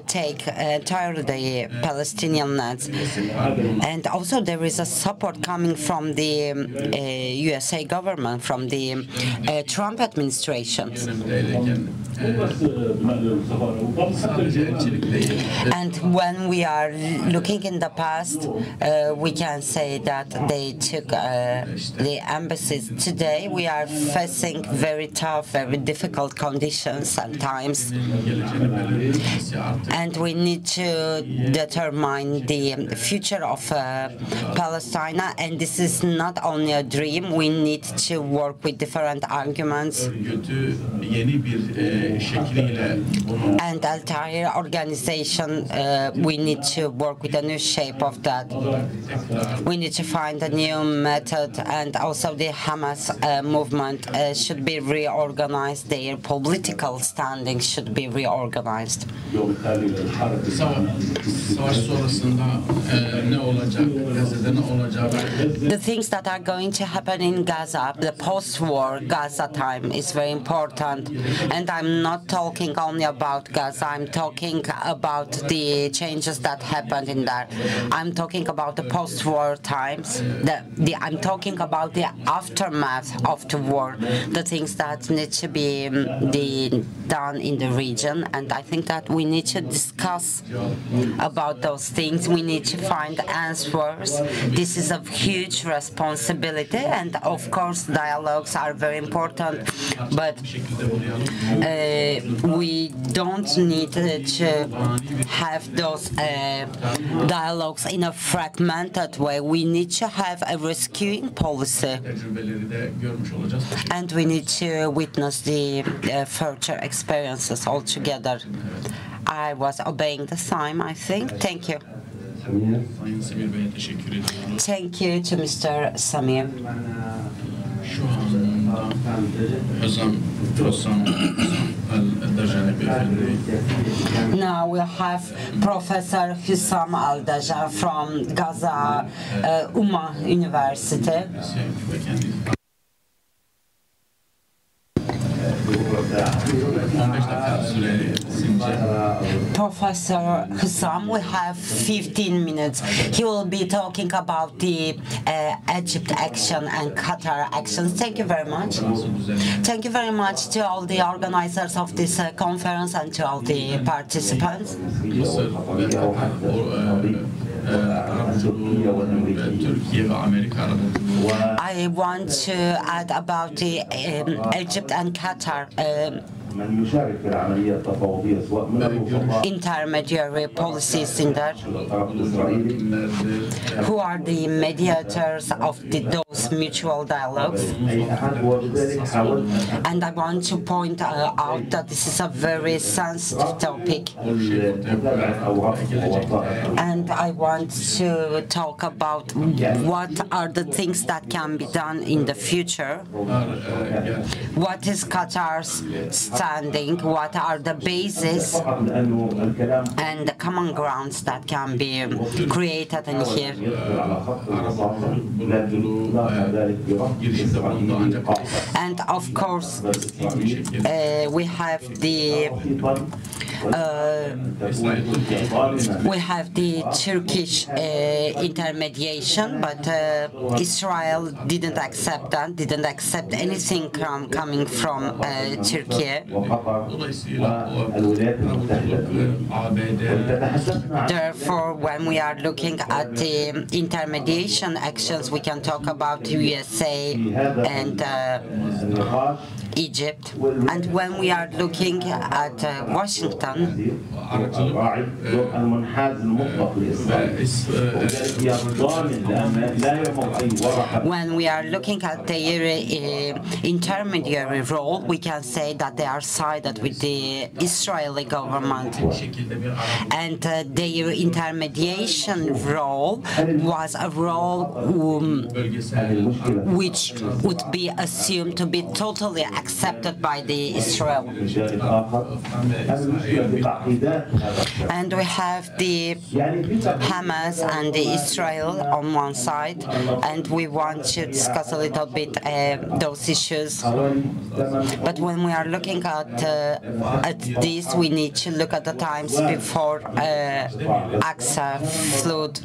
take entirely the Palestinian lands. And also there is a support coming from the USA government, from the Trump administration. And when we are looking in the past, we can say that they took the embassies. Today we are facing very tough, very difficult conditions sometimes, and we need to determine the future of Palestine. And this is not only a dream. We need to work with different arguments and entire organization. We need to work with a new shape of that. We need to find a new method, and also the Hamas movement should be reorganized. Their political standing should be reorganized. The things that are going to happen in Gaza, the post-war Gaza time, is very important. And I'm not talking only about Gaza, I'm talking about the changes that happened in there. I'm talking about the post-war times. I'm talking about the aftermath of the war, the things that need to be done in the region. And I think that we need to discuss about those things. We need to find answers. This is a huge responsibility, and of course dialogues are very important, but we don't need to have those dialogues in a fragmented way. We need to have a rescuing policy, and we need to witness the future experiences all together. I was obeying the time, I think. Thank you. Thank you to Mr. Samir. Now we have Professor Hüsam Al-Daja from Gaza Ummah University. Professor Hussam, we have 15 minutes. He will be talking about the Egypt action and Qatar actions. Thank you very much. Thank you very much to all the organizers of this conference and to all the participants. I want to add about the Egypt and Qatar intermediary policies in there, who are the mediators of those mutual dialogues. And I want to point out that this is a very sensitive topic. And I want to talk about what are the things that can be done in the future. What is Qatar's standing? What are the bases and the common grounds that can be created in here? And of course, we have the Turkish intermediation, but Israel didn't accept that, didn't accept anything coming from Turkey. Therefore, when we are looking at the intermediation actions, we can talk about USA and Egypt. And when we are looking at Washington, when we are looking at their intermediary role, we can say that they are sided with the Israeli government. And their intermediation role was a role which would be assumed to be totally accepted by the Israel. And we have the Hamas and the Israel on one side, and we want to discuss a little bit those issues. But when we are looking at this, we need to look at the times before Aqsa flood.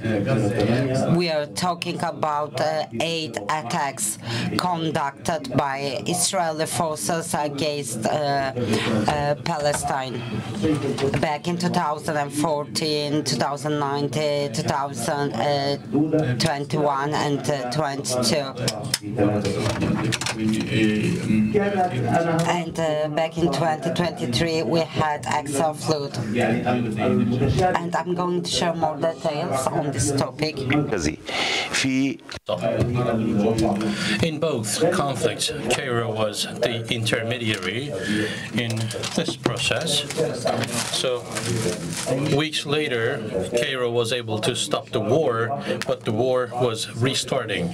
We are talking about 8 attacks conducted by Israeli forces against Palestine back in 2014, 2019, 2021 and 22. And back in 2023 we had Aqsa flood. And I'm going to share more details on this topic. In both conflicts, Cairo was the intermediary in this process. So weeks later, Cairo was able to stop the war, but the war was restarting.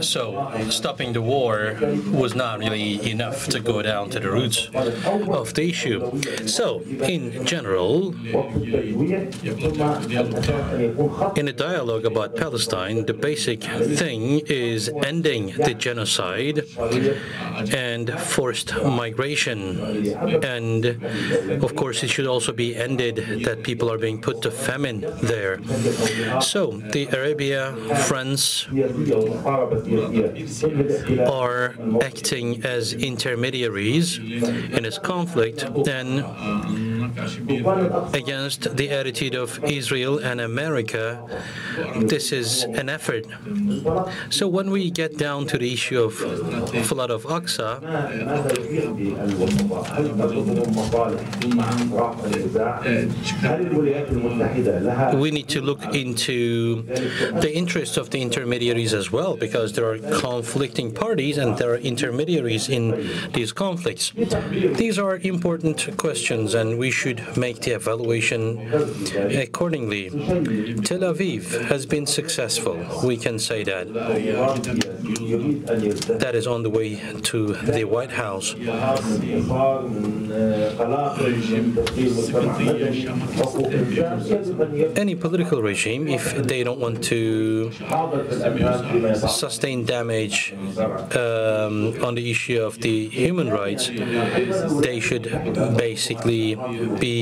So stopping the war was not really enough to go down to the roots of the issue. So in general, in a dialogue about Palestine, the basic thing is ending the genocide and forced migration. And of course, it should also be ended that people are being put to famine there. So the Arabia, France are acting as intermediaries in this conflict and against the attitude of Israel and America. This is an effort. So when we get down to the issue of flood of Aqsa, we need to look into the interests of the intermediaries as well, because there are conflicting parties and there are intermediaries in these conflicts. These are important questions, and we should make the evaluation accordingly. Tel Aviv has been successful. We can say that. That is on the way to the White House. Any political regime, if they don't want to sustain damage on the issue of the human rights, they should basically be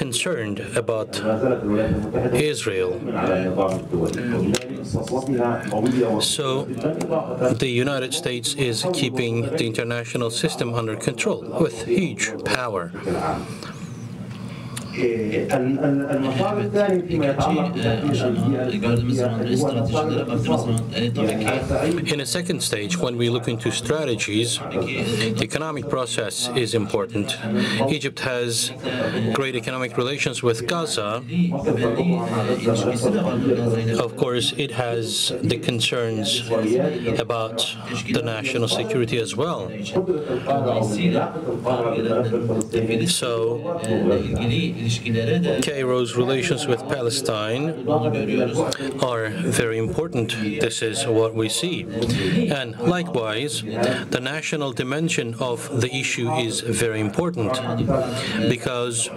concerned about Israel. So the United States is keeping the international system under control with huge power. In a second stage, when we look into strategies, the economic process is important. Egypt has great economic relations with Gaza. Of course, it has the concerns about the national security as well. So, Cairo's relations with Palestine are very important. This is what we see. And likewise, the national dimension of the issue is very important because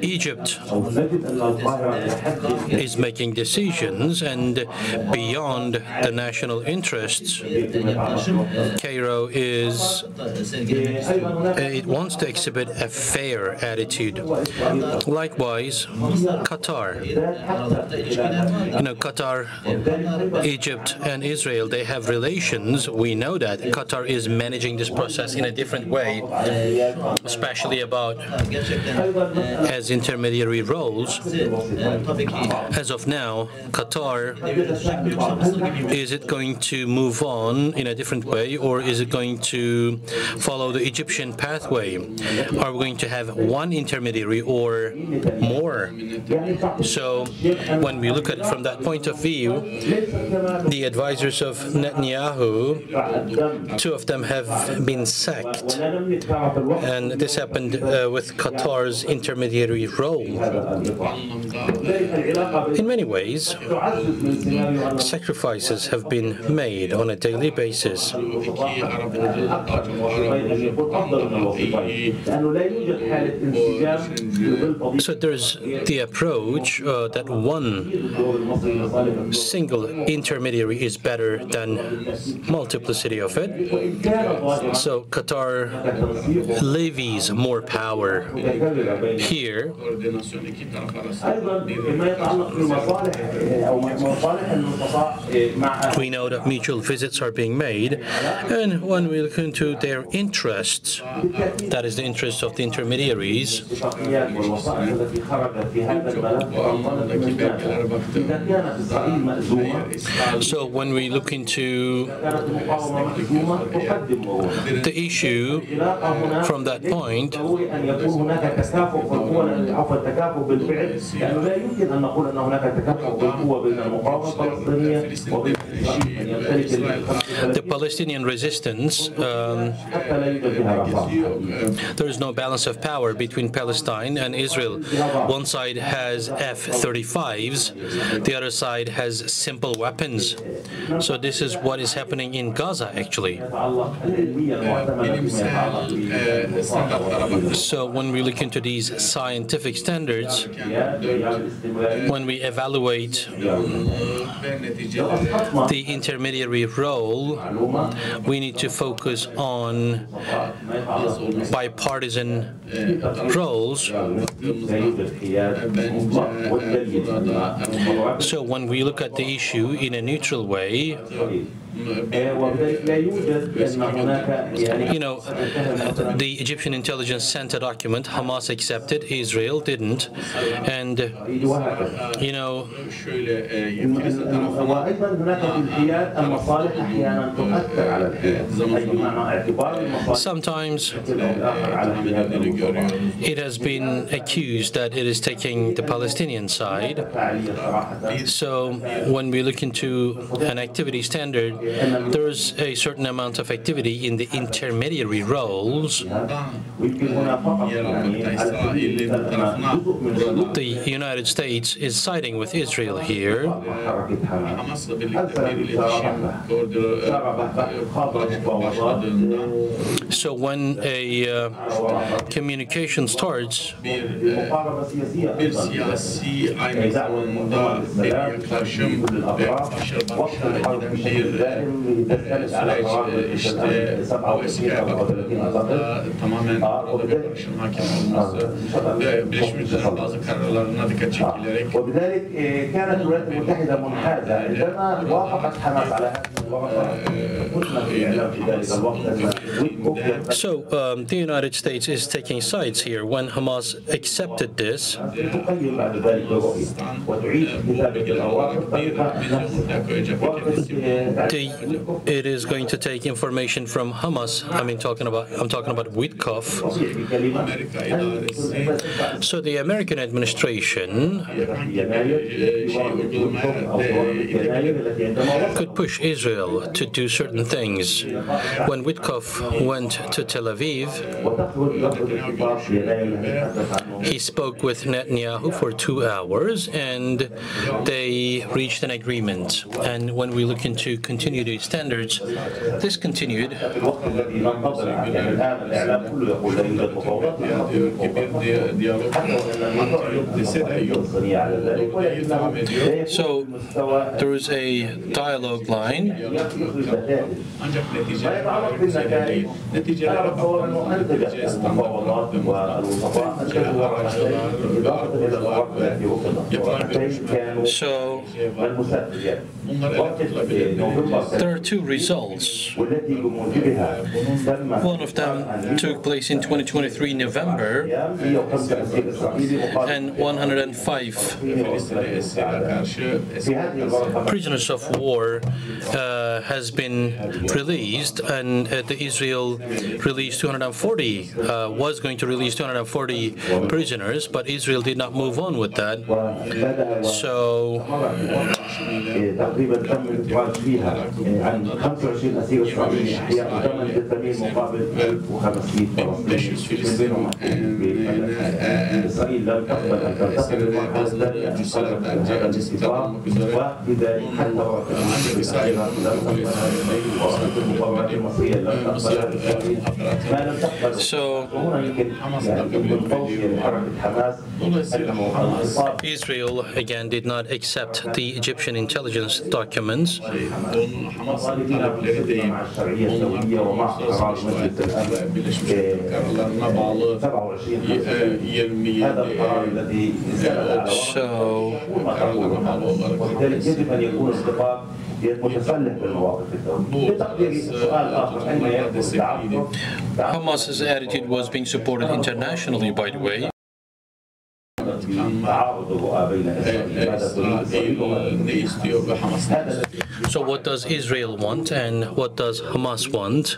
Egypt is making decisions, and beyond the national interests, Cairo it wants to exhibit a fair attitude. Likewise, Qatar. Qatar, Egypt, and Israel, they have relations. We know that Qatar is managing this process in a different way, especially about as intermediary roles. As of now, Qatar, is it going to move on in a different way, or is it going to follow the Egyptian pathway? Are we going to have one intermediary or more? So when we look at it from that point of view, the advisors of Netanyahu, two of them have been sacked, and this happened with Qatar's intermediary role. In many ways, sacrifices have been made on a daily basis. So there's the approach that one single intermediary is better than multiplicity of it. So Qatar levies more power here. We know that mutual visits are being made, and when we look into their interests, that is the interest of the intermediaries, so when we look into the issue from that point, the Palestinian resistance, there is no balance of power between Palestine and Israel. One side has F-35s, the other side has simple weapons. So this is what is happening in Gaza, actually. So when we look into these scientific standards, when we evaluate the intermediary role, we need to focus on bipartisan roles. So when we look at the issue in a neutral way, the Egyptian intelligence sent a document, Hamas accepted, Israel didn't, and sometimes it has been accused that it is taking the Palestinian side. So when we look into an activity standard, there's a certain amount of activity in the intermediary roles. The United States is siding with Israel here. So when a communication starts, وبذلك كانت الولايات المتحدة منحازة عندما وافقت حماس على هذه So the United States is taking sides here. When Hamas accepted this, it is going to take information from Hamas. I'm talking about Witkoff. So the American administration could push Israel to do certain things. When Witkoff went to Tel Aviv, he spoke with Netanyahu for 2 hours and they reached an agreement. And when we look into continuity standards, this continued. So there is a dialogue line. So there are two results. One of them took place in 2023 November, and 105 prisoners of war has been released, and the Israel released 240, was going to release 240 prisoners, but Israel did not move on with that. So Israel again did not accept the Egyptian intelligence documents. Hamas's attitude was being supported internationally, by the way. So what does Israel want and what does Hamas want?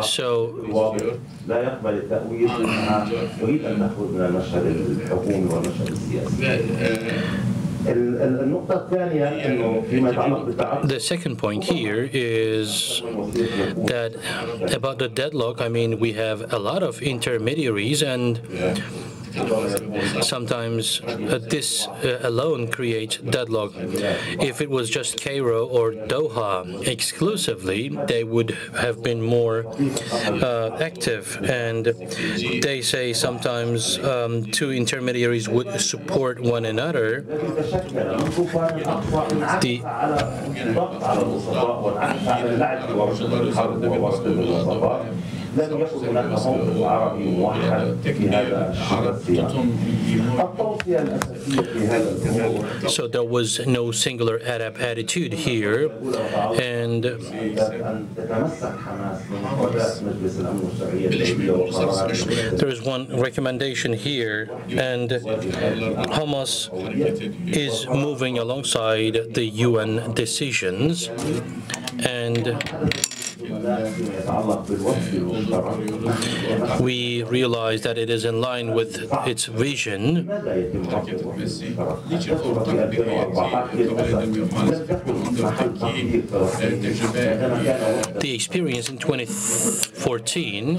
So the second point here is that about the deadlock, I mean, we have a lot of intermediaries, and sometimes this alone creates deadlock. If it was just Cairo or Doha exclusively, they would have been more active. And they say sometimes two intermediaries would support one another. So there was no singular Arab attitude here, and there is one recommendation here, and Hamas is moving alongside the UN decisions, and We realize that it is in line with its vision. The experience in 2014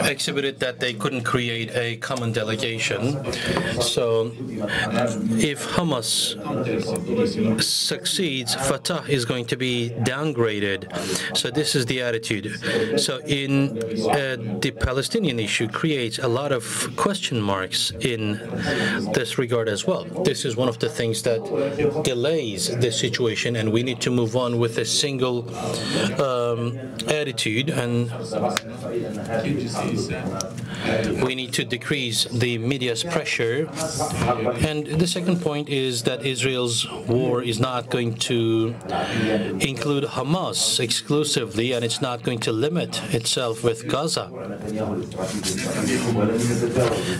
exhibited that they couldn't create a common delegation. So if Hamas succeeds, Fatah is going to be downgraded. So this is the attitude. So in the Palestinian issue creates a lot of question marks in this regard as well. This is one of the things that delays the situation, and we need to move on with a single attitude, and we need to decrease the media's pressure. And the second point is that Israel's war is not going to include Hamas exclusively, and it's not going to limit itself with Gaza.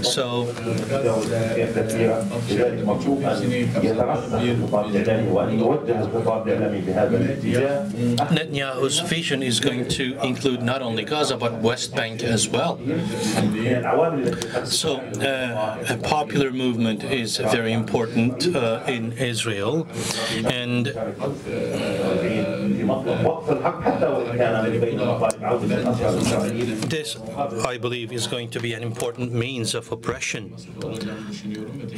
So Netanyahu's vision is going to include not only Gaza but West Bank as well. So a popular movement is very important in Israel, and this, I believe, is going to be an important means of oppression,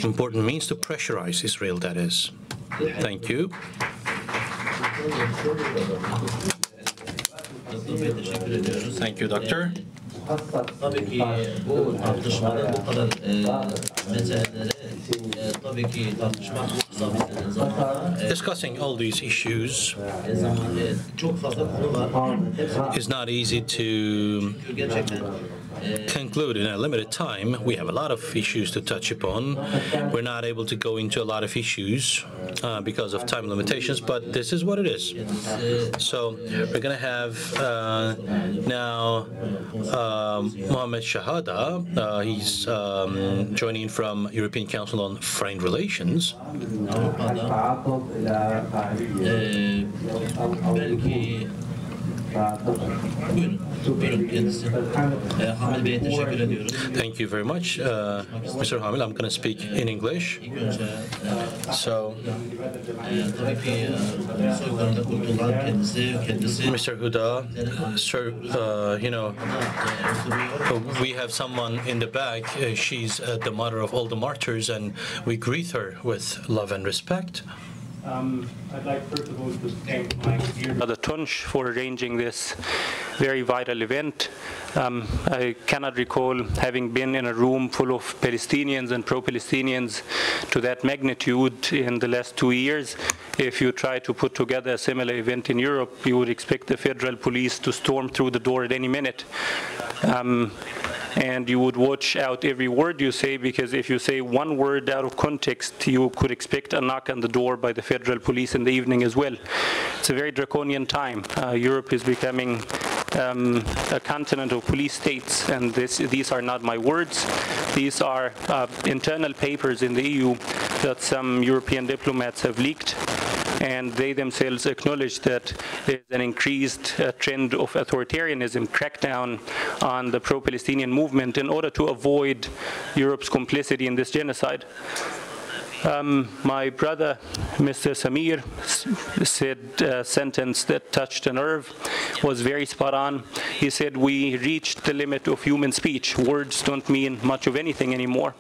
important means to pressurize Israel, that is. Thank you. Thank you, Doctor. Tabii ki bu tartışmada bu kadar meseleleri tabii ki tartışmak discussing all these issues is not easy to conclude in a limited time. We have a lot of issues to touch upon. We're not able to go into a lot of issues because of time limitations, but this is what it is. So we're going to have now Mohammed Shahada. He's joining from European Council on Foreign Relations. Thank you very much, Mr. Hamil. I'm going to speak in English. So, Mr. Huda, sir, we have someone in the back. She's the mother of all the martyrs, and we greet her with love and respect. I'd like first of all to thank my dear brother Tunç for arranging this very vital event. I cannot recall having been in a room full of Palestinians and pro-Palestinians to that magnitude in the last 2 years. If you try to put together a similar event in Europe, you would expect the federal police to storm through the door at any minute. And you would watch out every word you say, because if you say one word out of context, you could expect a knock on the door by the federal police in the evening as well. It's a very draconian time. Europe is becoming a continent of police states, and these are not my words. These are internal papers in the EU that some European diplomats have leaked, and they themselves acknowledge that there's an increased trend of authoritarianism, crackdown on the pro-Palestinian movement in order to avoid Europe's complicity in this genocide. My brother, Mr. Samir, said a sentence that touched a nerve, was very spot on. He said, we reached the limit of human speech. Words don't mean much of anything anymore.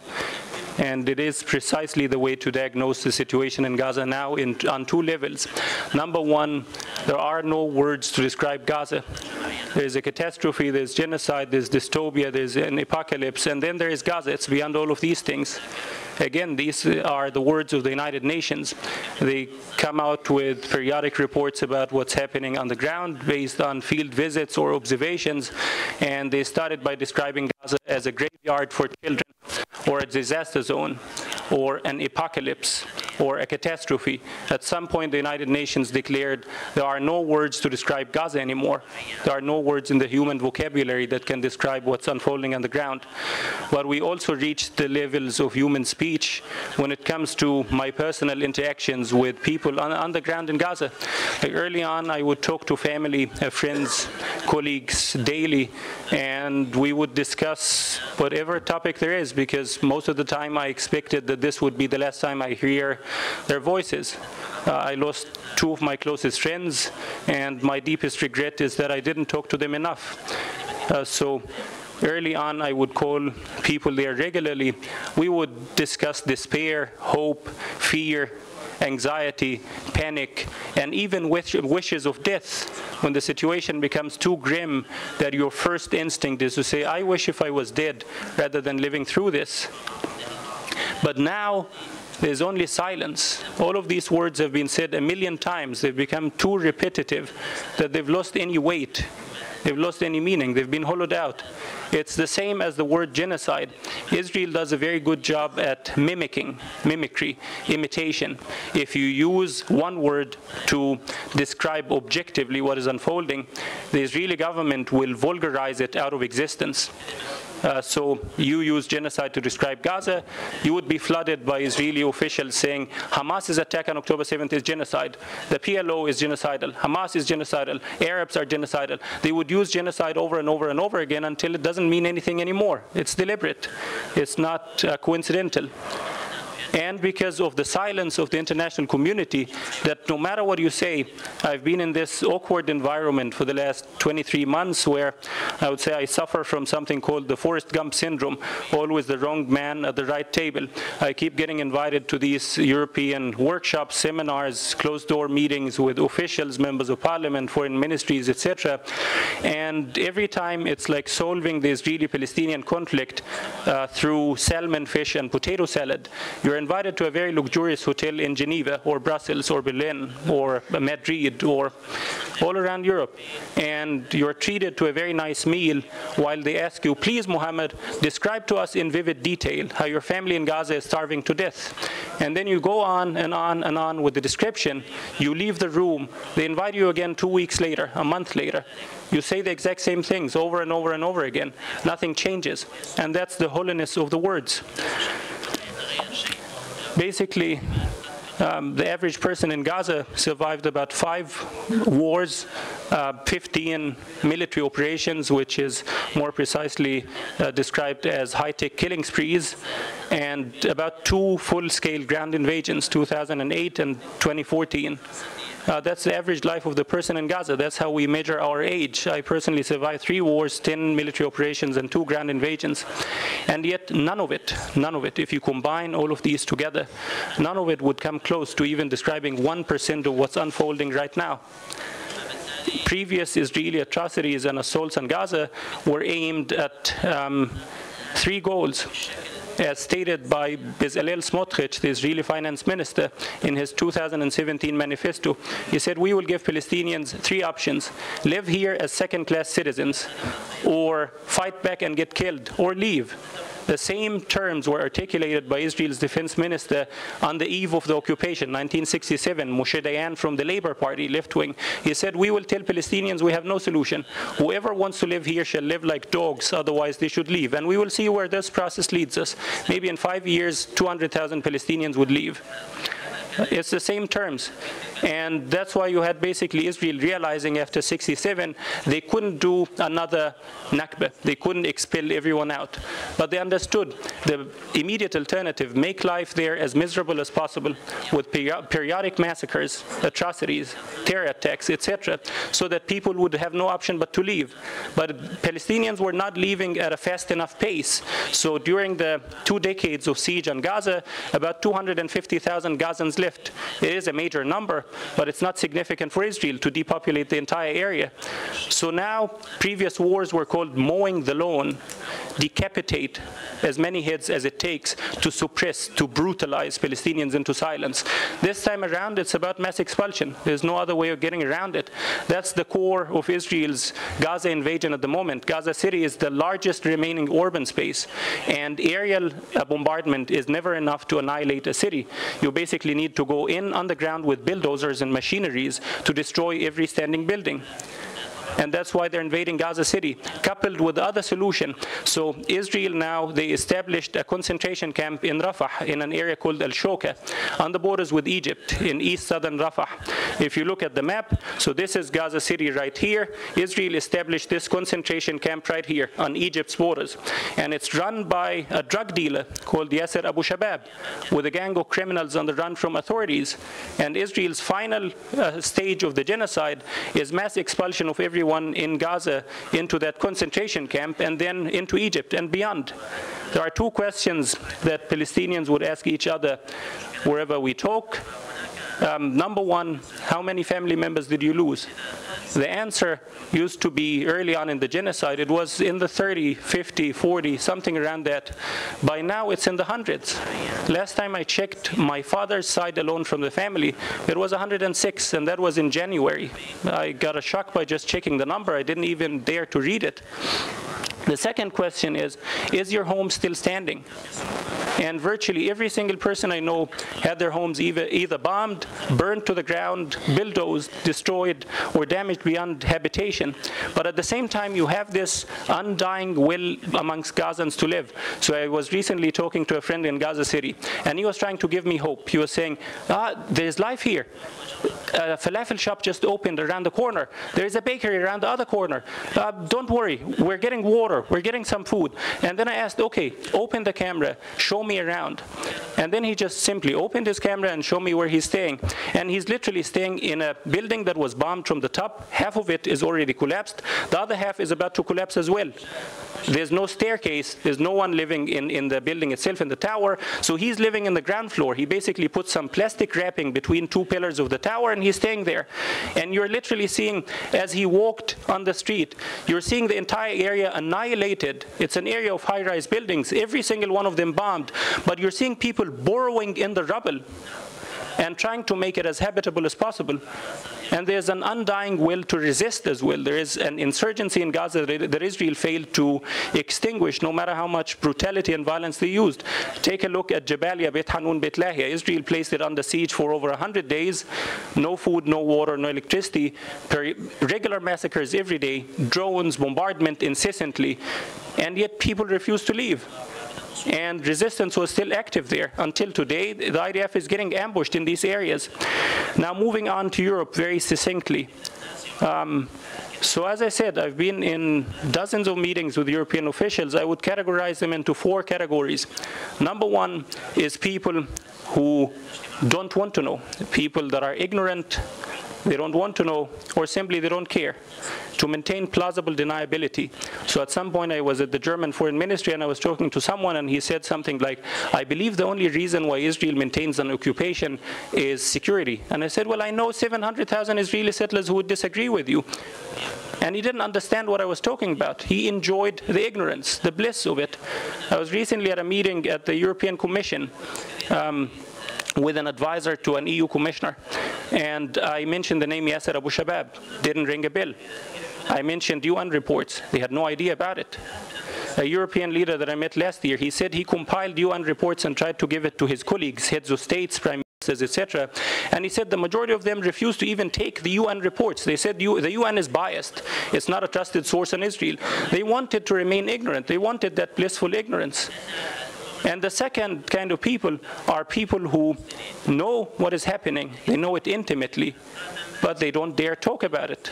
And it is precisely the way to diagnose the situation in Gaza now on 2 levels. Number one, there are no words to describe Gaza. There's a catastrophe, there's genocide, there's dystopia, there's an apocalypse, and then there is Gaza. It's beyond all of these things. Again, these are the words of the United Nations. They come out with periodic reports about what's happening on the ground based on field visits or observations, and they started by describing Gaza as a graveyard for children, or a disaster zone, or an apocalypse. or a catastrophe. At some point, the United Nations declared there are no words to describe Gaza anymore. There are no words in the human vocabulary that can describe what's unfolding on the ground. But we also reached the levels of human speech when it comes to my personal interactions with people on the ground in Gaza. Like early on, I would talk to family, friends, colleagues daily, and we would discuss whatever topic there is, because most of the time I expected that this would be the last time I hear their voices. I lost two of my closest friends, and my deepest regret is that I didn't talk to them enough. So early on, I would call people there regularly. We would discuss despair, hope, fear, anxiety, panic, and even wishes of death. When the situation becomes too grim that your first instinct is to say, I wish if I was dead, rather than living through this. But now, there's only silence. All of these words have been said 1,000,000 times. They've become too repetitive that they've lost any weight. They've lost any meaning. They've been hollowed out. It's the same as the word genocide. Israel does a very good job at mimicry, imitation. If you use one word to describe objectively what is unfolding, the Israeli government will vulgarize it out of existence. So you use genocide to describe Gaza, you would be flooded by Israeli officials saying Hamas's attack on October 7th is genocide, the PLO is genocidal, Hamas is genocidal, Arabs are genocidal. They would use genocide over and over and over again until it doesn't mean anything anymore. It's deliberate. It's not coincidental. And because of the silence of the international community, that no matter what you say, I've been in this awkward environment for the last 23 months where I would say I suffer from something called the Forrest Gump syndrome, always the wrong man at the right table. I keep getting invited to these European workshops, seminars, closed-door meetings with officials, members of parliament, foreign ministries, etc. And every time it's like solving the Israeli-Palestinian conflict through salmon, fish, and potato salad. You're invited to a very luxurious hotel in Geneva or Brussels or Berlin or Madrid or all around Europe, and you're treated to a very nice meal while they ask you, please, Mohammed, describe to us in vivid detail how your family in Gaza is starving to death. And then you go on and on and on with the description. You leave the room. They invite you again 2 weeks later, a month later. You say the exact same things over and over and over again. Nothing changes. And that's the holiness of the words. Basically, the average person in Gaza survived about 5 wars, 15 military operations, which is more precisely described as high-tech killing sprees, and about 2 full-scale ground invasions, 2008 and 2014. That's the average life of the person in Gaza. That's how we measure our age. I personally survived 3 wars, 10 military operations, and 2 ground invasions. And yet none of it, if you combine all of these together, none of it would come close to even describing 1% of what's unfolding right now. Previous Israeli atrocities and assaults on Gaza were aimed at 3 goals. As stated by Bezalel Smotrich, the Israeli finance minister, in his 2017 manifesto. He said, we will give Palestinians 3 options: live here as second-class citizens, or fight back and get killed, or leave. The same terms were articulated by Israel's defense minister on the eve of the occupation, 1967, Moshe Dayan from the Labour Party, left-wing. He said, we will tell Palestinians we have no solution. Whoever wants to live here shall live like dogs, otherwise they should leave. And we will see where this process leads us. Maybe in 5 years, 200,000 Palestinians would leave. It's the same terms. And that's why you had basically Israel realizing after 67 they couldn't do another Nakba. They couldn't expel everyone out. But they understood the immediate alternative: make life there as miserable as possible with periodic massacres, atrocities, terror attacks, etc., so that people would have no option but to leave. But Palestinians were not leaving at a fast enough pace. So during the 2 decades of siege on Gaza, about 250,000 Gazans left. It is a major number, but it's not significant for Israel to depopulate the entire area. So now, previous wars were called mowing the lawn, decapitate as many heads as it takes to suppress, to brutalize Palestinians into silence. This time around, it's about mass expulsion. There's no other way of getting around it. That's the core of Israel's Gaza invasion at the moment. Gaza City is the largest remaining urban space, and aerial bombardment is never enough to annihilate a city. You basically need to go in underground with bulldozers and machineries to destroy every standing building. And that's why they're invading Gaza City, coupled with the other solution. So Israel now, they established a concentration camp in Rafah, in an area called Al-Shoka, on the borders with Egypt, in east southern Rafah. If you look at the map, so this is Gaza City right here. Israel established this concentration camp right here on Egypt's borders. And it's run by a drug dealer called Yasser Abu Shabab, with a gang of criminals on the run from authorities. And Israel's final stage of the genocide is mass expulsion of everyone in Gaza into that concentration camp and then into Egypt and beyond. There are two questions that Palestinians would ask each other wherever we talk. Number one, how many family members did you lose? The answer used to be early on in the genocide. It was in the 30, 50, 40, something around that. By now, it's in the hundreds. Last time I checked my father's side alone from the family, it was 106, and that was in January. I got a shock by just checking the number. I didn't even dare to read it. The second question is your home still standing? And virtually every single person I know had their homes either bombed, burned to the ground, bulldozed, destroyed, or damaged beyond habitation. But at the same time, you have this undying will amongst Gazans to live. So I was recently talking to a friend in Gaza City, and he was trying to give me hope. He was saying, there's life here. A falafel shop just opened around the corner. There's a bakery around the other corner. Don't worry, we're getting water, we're getting some food. And then I asked, okay, open the camera, show me around. And then he just simply opened his camera and showed me where he's staying. And he's literally staying in a building that was bombed from the top. Half of it is already collapsed. The other half is about to collapse as well. There's no staircase. There's no one living in the building itself, in the tower. So he's living in the ground floor. He basically put some plastic wrapping between two pillars of the tower, and he's staying there. And you're literally seeing, as he walked on the street, you're seeing the entire area annihilated. It's an area of high-rise buildings, every single one of them bombed. But you're seeing people burrowing in the rubble and trying to make it as habitable as possible. And there's an undying will to resist as well. There is an insurgency in Gaza that Israel failed to extinguish, no matter how much brutality and violence they used. Take a look at Jabalia, Beit Hanun, Beit Lahia. Israel placed it under siege for over 100 days. No food, no water, no electricity. Regular massacres every day, drones, bombardment incessantly. And yet people refuse to leave. And resistance was still active there until today. The IDF is getting ambushed in these areas. Now moving on to Europe very succinctly. So as I said, I've been in dozens of meetings with European officials. I would categorize them into 4 categories. Number one is people who don't want to know, people that are ignorant, they don't want to know, or simply they don't care, to maintain plausible deniability. So at some point I was at the German Foreign Ministry and I was talking to someone and he said something like, I believe the only reason why Israel maintains an occupation is security. And I said, well, I know 700,000 Israeli settlers who would disagree with you. And he didn't understand what I was talking about. He enjoyed the ignorance, the bliss of it. I was recently at a meeting at the European Commission with an advisor to an EU commissioner. And I mentioned the name Yasser Abu Shabab. Didn't ring a bell. I mentioned UN reports. They had no idea about it. A European leader that I met last year, he said he compiled UN reports and tried to give it to his colleagues, heads of states, prime ministers, etc. And he said the majority of them refused to even take the UN reports. They said the UN is biased. It's not a trusted source on Israel. They wanted to remain ignorant. They wanted that blissful ignorance. And the second kind of people are people who know what is happening. They know it intimately, but they don't dare talk about it.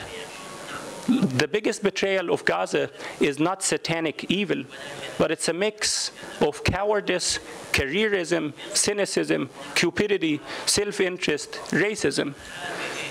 The biggest betrayal of Gaza is not satanic evil, but it's a mix of cowardice, careerism, cynicism, cupidity, self-interest, racism.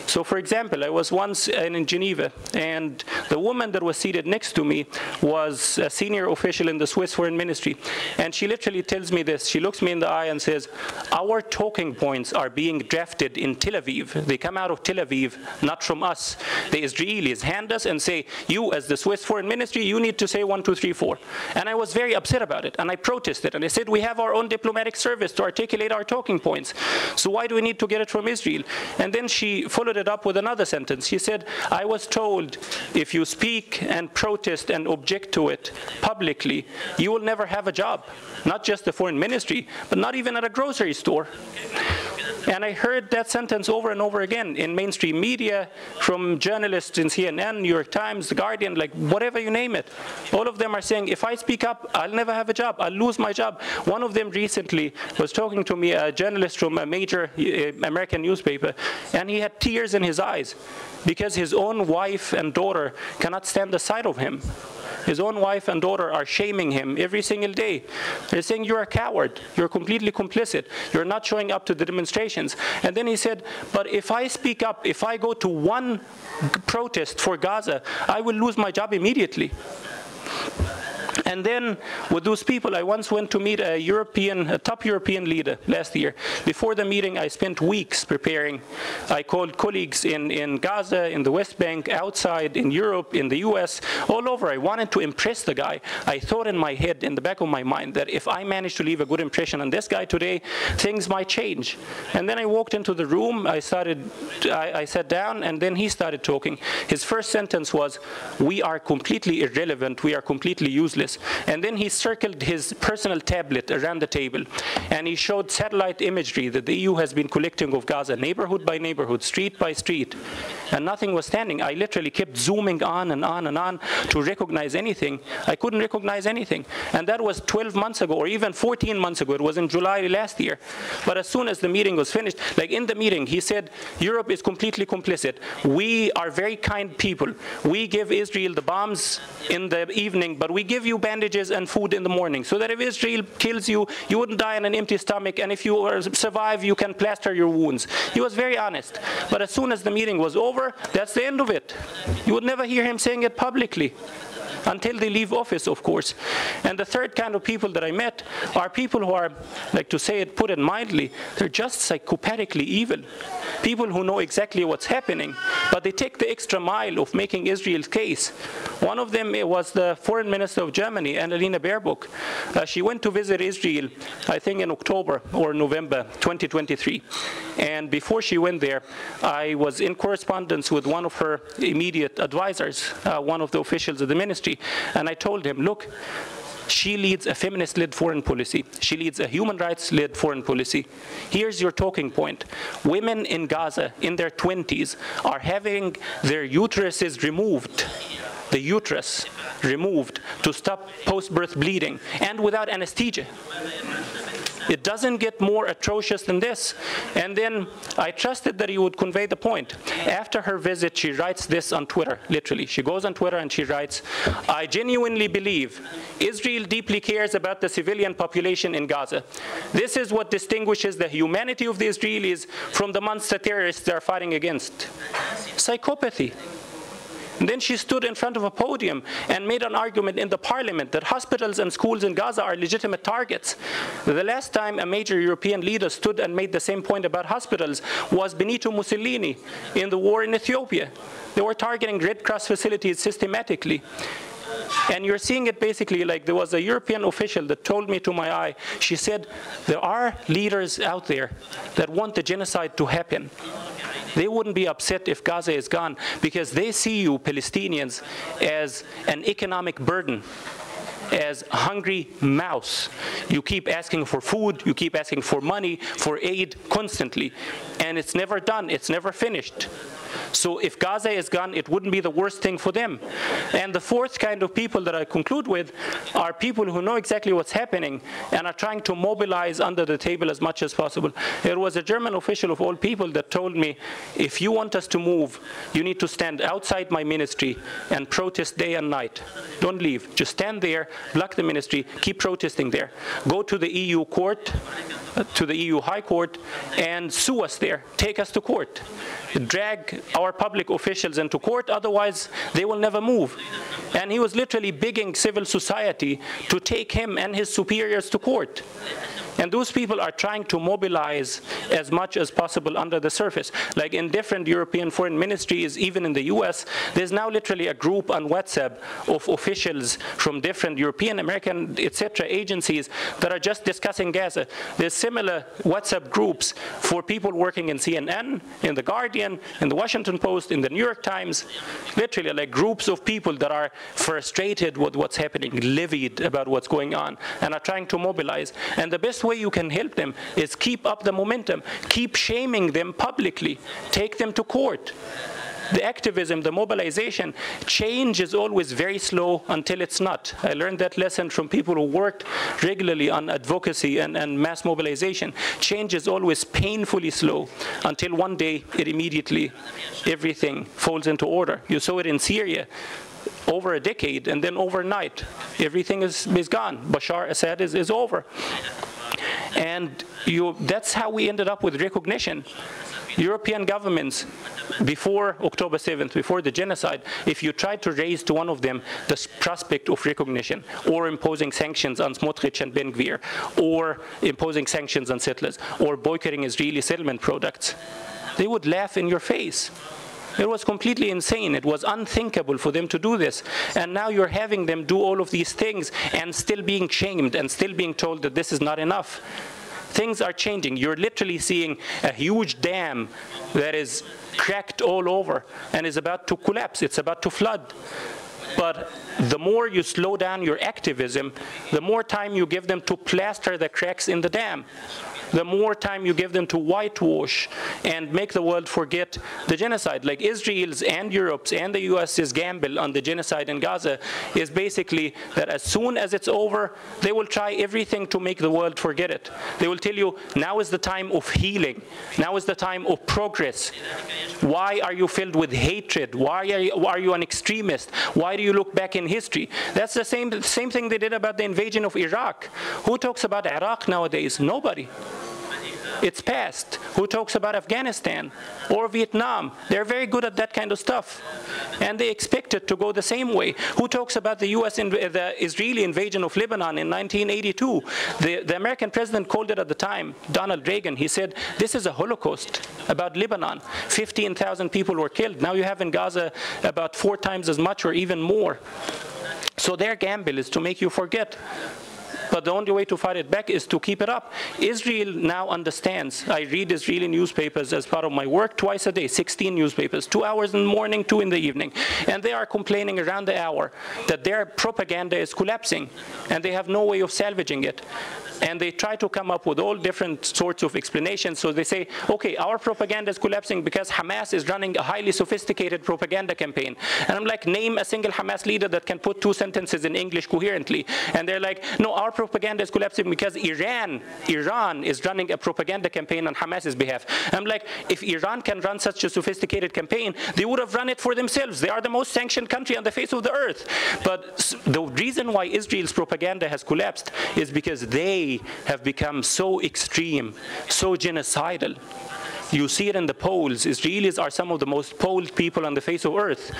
So for example, I was once in Geneva, and the woman that was seated next to me was a senior official in the Swiss Foreign Ministry. And she literally tells me this. She looks me in the eye and says, our talking points are being drafted in Tel Aviv. They come out of Tel Aviv, not from us. The Israelis hand us and say, you as the Swiss Foreign Ministry, you need to say 1, 2, 3, 4. And I was very upset about it, and I protested. And I said, we have our own diplomatic service to articulate our talking points. So why do we need to get it from Israel? And then she followed it up with another sentence. She said, I was told if you speak and protest and object to it publicly, you will never have a job. Not just the foreign ministry, but not even at a grocery store. And I heard that sentence over and over again in mainstream media, from journalists in CNN, New York Times, The Guardian, like whatever you name it. All of them are saying, if I speak up, I'll never have a job. I'll lose my job. One of them recently was talking to me, a journalist from a major American newspaper, and he had tears in his eyes because his own wife and daughter cannot stand the sight of him. His own wife and daughter are shaming him every single day. They're saying, you're a coward. You're completely complicit. You're not showing up to the demonstrations. And then he said, but if I speak up, if I go to one protest for Gaza, I will lose my job immediately. And then with those people, I once went to meet a top European leader last year. Before the meeting, I spent weeks preparing. I called colleagues in Gaza, in the West Bank, outside, in Europe, in the US, all over. I wanted to impress the guy. I thought in my head, in the back of my mind, that if I managed to leave a good impression on this guy today, things might change. And then I walked into the room, I sat down, and then he started talking. His first sentence was, we are completely irrelevant, we are completely useless. And then he circled his personal tablet around the table, and he showed satellite imagery that the EU has been collecting of Gaza, neighborhood by neighborhood, street by street, and nothing was standing. I literally kept zooming on and on and on to recognize anything. I couldn't recognize anything. And that was 12 months ago, or even 14 months ago. It was in July last year. But as soon as the meeting was finished, like in the meeting, he said, Europe is completely complicit. We are very kind people. We give Israel the bombs in the evening, but we give you bandages and food in the morning, so that if Israel kills you, you wouldn't die on an empty stomach, and if you survive, you can plaster your wounds. He was very honest. But as soon as the meeting was over, that's the end of it. You would never hear him saying it publicly. Until they leave office, of course. And the third kind of people that I met are people who are, like to say it, put it mildly, they're just psychopathically evil. People who know exactly what's happening, but they take the extra mile of making Israel's case. One of them was the foreign minister of Germany, Annalena Baerbock. She went to visit Israel, I think in October or November 2023. And before she went there, I was in correspondence with one of her immediate advisors, one of the officials of the ministry. And I told him, look, she leads a feminist-led foreign policy. She leads a human rights-led foreign policy. Here's your talking point. Women in Gaza in their 20s are having their uteruses removed, the uterus removed to stop post-birth bleeding, and without anesthesia. It doesn't get more atrocious than this. And then I trusted that he would convey the point. After her visit, she writes this on Twitter, literally. She goes on Twitter and she writes, I genuinely believe Israel deeply cares about the civilian population in Gaza. This is what distinguishes the humanity of the Israelis from the monster terrorists they are fighting against. Psychopathy. And then she stood in front of a podium and made an argument in the parliament that hospitals and schools in Gaza are legitimate targets. The last time a major European leader stood and made the same point about hospitals was Benito Mussolini in the war in Ethiopia. They were targeting Red Cross facilities systematically. And you're seeing it basically like there was a European official that told me to my eye, she said, there are leaders out there that want the genocide to happen. They wouldn't be upset if Gaza is gone because they see you Palestinians as an economic burden, as a hungry mouse. You keep asking for food, you keep asking for money, for aid constantly, and it's never done, it's never finished. So if Gaza is gone, it wouldn't be the worst thing for them. And the fourth kind of people that I conclude with are people who know exactly what's happening and are trying to mobilize under the table as much as possible. There was a German official of all people that told me, if you want us to move, you need to stand outside my ministry and protest day and night. Don't leave. Just stand there, block the ministry, keep protesting there. Go to the EU court, to the EU High Court, and sue us there. Take us to court. Drag our public officials into court, otherwise they will never move. And he was literally begging civil society to take him and his superiors to court. And those people are trying to mobilize as much as possible under the surface. Like in different European foreign ministries, even in the US, there's now literally a group on WhatsApp of officials from different European, American, etc. agencies that are just discussing Gaza. There's similar WhatsApp groups for people working in CNN, in The Guardian, in the Washington Post, in the New York Times. Literally like groups of people that are frustrated with what's happening, livid about what's going on, and are trying to mobilize. And the best way you can help them is keep up the momentum, keep shaming them publicly, take them to court. The activism, the mobilization, change is always very slow until it's not. I learned that lesson from people who worked regularly on advocacy and mass mobilization. Change is always painfully slow until one day it immediately, everything falls into order. You saw it in Syria. Over a decade, and then overnight, everything is gone. Bashar Assad is over. And that's how we ended up with recognition. European governments, before October 7th, before the genocide, if you tried to raise to one of them the prospect of recognition, or imposing sanctions on Smotrich and Ben Gvir, or imposing sanctions on settlers, or boycotting Israeli settlement products, they would laugh in your face. It was completely insane. It was unthinkable for them to do this. And now you're having them do all of these things and still being shamed and still being told that this is not enough. Things are changing. You're literally seeing a huge dam that is cracked all over and is about to collapse. It's about to flood. But the more you slow down your activism, the more time you give them to plaster the cracks in the dam. The more time you give them to whitewash and make the world forget the genocide. Like Israel's and Europe's and the US's gamble on the genocide in Gaza is basically that as soon as it's over, they will try everything to make the world forget it. They will tell you, now is the time of healing. Now is the time of progress. Why are you filled with hatred? Why are you an extremist? Why do you look back in history? That's the same thing they did about the invasion of Iraq. Who talks about Iraq nowadays? Nobody. It's past. Who talks about Afghanistan or Vietnam? They're very good at that kind of stuff. And they expect it to go the same way. Who talks about the Israeli invasion of Lebanon in 1982? The American president called it at the time, Donald Reagan. He said, this is a Holocaust about Lebanon. 15,000 people were killed. Now you have in Gaza about 4 times as much or even more. So their gamble is to make you forget. But the only way to fight it back is to keep it up. Israel now understands. I read Israeli newspapers as part of my work twice a day, 16 newspapers, 2 hours in the morning, 2 in the evening. And they are complaining around the hour that their propaganda is collapsing and they have no way of salvaging it. And they try to come up with all different sorts of explanations. So they say, okay, our propaganda is collapsing because Hamas is running a highly sophisticated propaganda campaign. And I'm like, name a single Hamas leader that can put 2 sentences in English coherently. And they're like, no, our propaganda is collapsing because Iran is running a propaganda campaign on Hamas's behalf. I'm like, if Iran can run such a sophisticated campaign, they would have run it for themselves. They are the most sanctioned country on the face of the earth. But the reason why Israel's propaganda has collapsed is because they have become so extreme, so genocidal. You see it in the polls. Israelis are some of the most polled people on the face of earth.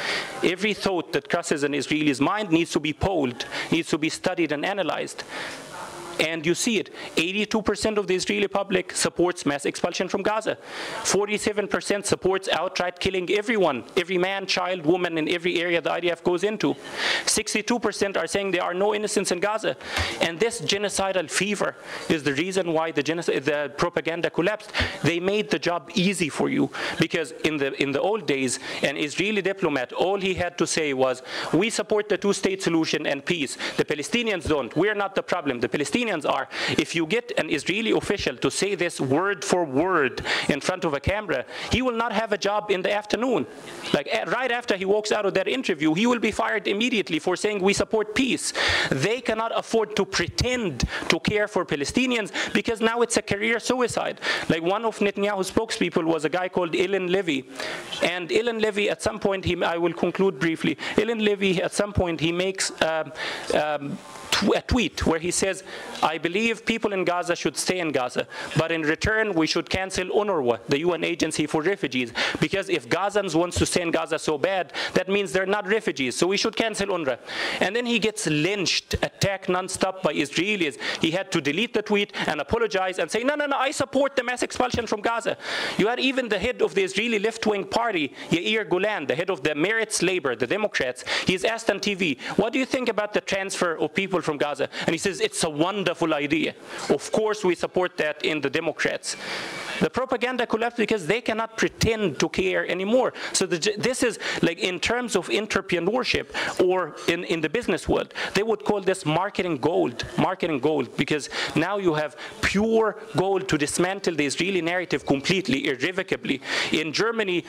Every thought that crosses an Israeli's mind needs to be polled, needs to be studied and analyzed. And you see it. 82% of the Israeli public supports mass expulsion from Gaza. 47% supports outright killing everyone, every man, child, woman in every area the IDF goes into. 62% are saying there are no innocents in Gaza. And this genocidal fever is the reason why the propaganda collapsed. They made the job easy for you because in the old days, an Israeli diplomat, all he had to say was, we support the 2-state solution and peace. The Palestinians don't. We're not the problem. The Palestinians Palestinians are, if you get an Israeli official to say this word for word in front of a camera, he will not have a job in the afternoon. Like right after he walks out of that interview, he will be fired immediately for saying we support peace. They cannot afford to pretend to care for Palestinians because now it's a career suicide. Like one of Netanyahu's spokespeople was a guy called Ilan Levy. And Ilan Levy, at some point, I will conclude briefly, Ilan Levy, at some point, he makes a tweet where he says, I believe people in Gaza should stay in Gaza, but in return we should cancel UNRWA, the UN agency for refugees, because if Gazans want to stay in Gaza so bad, that means they're not refugees, so we should cancel UNRWA. And then he gets lynched, attacked non-stop by Israelis. He had to delete the tweet and apologize and say, no, I support the mass expulsion from Gaza. You had even the head of the Israeli left-wing party, Yair Golan, the head of the Meretz Labor, the Democrats, he's asked on TV, what do you think about the transfer of people from Gaza? And he says, it's a wonderful idea. Of course we support that in the Democrats. The propaganda collapsed because they cannot pretend to care anymore. So this is like in terms of entrepreneurship or in the business world, they would call this marketing gold, because now you have pure gold to dismantle the Israeli narrative completely, irrevocably. In Germany,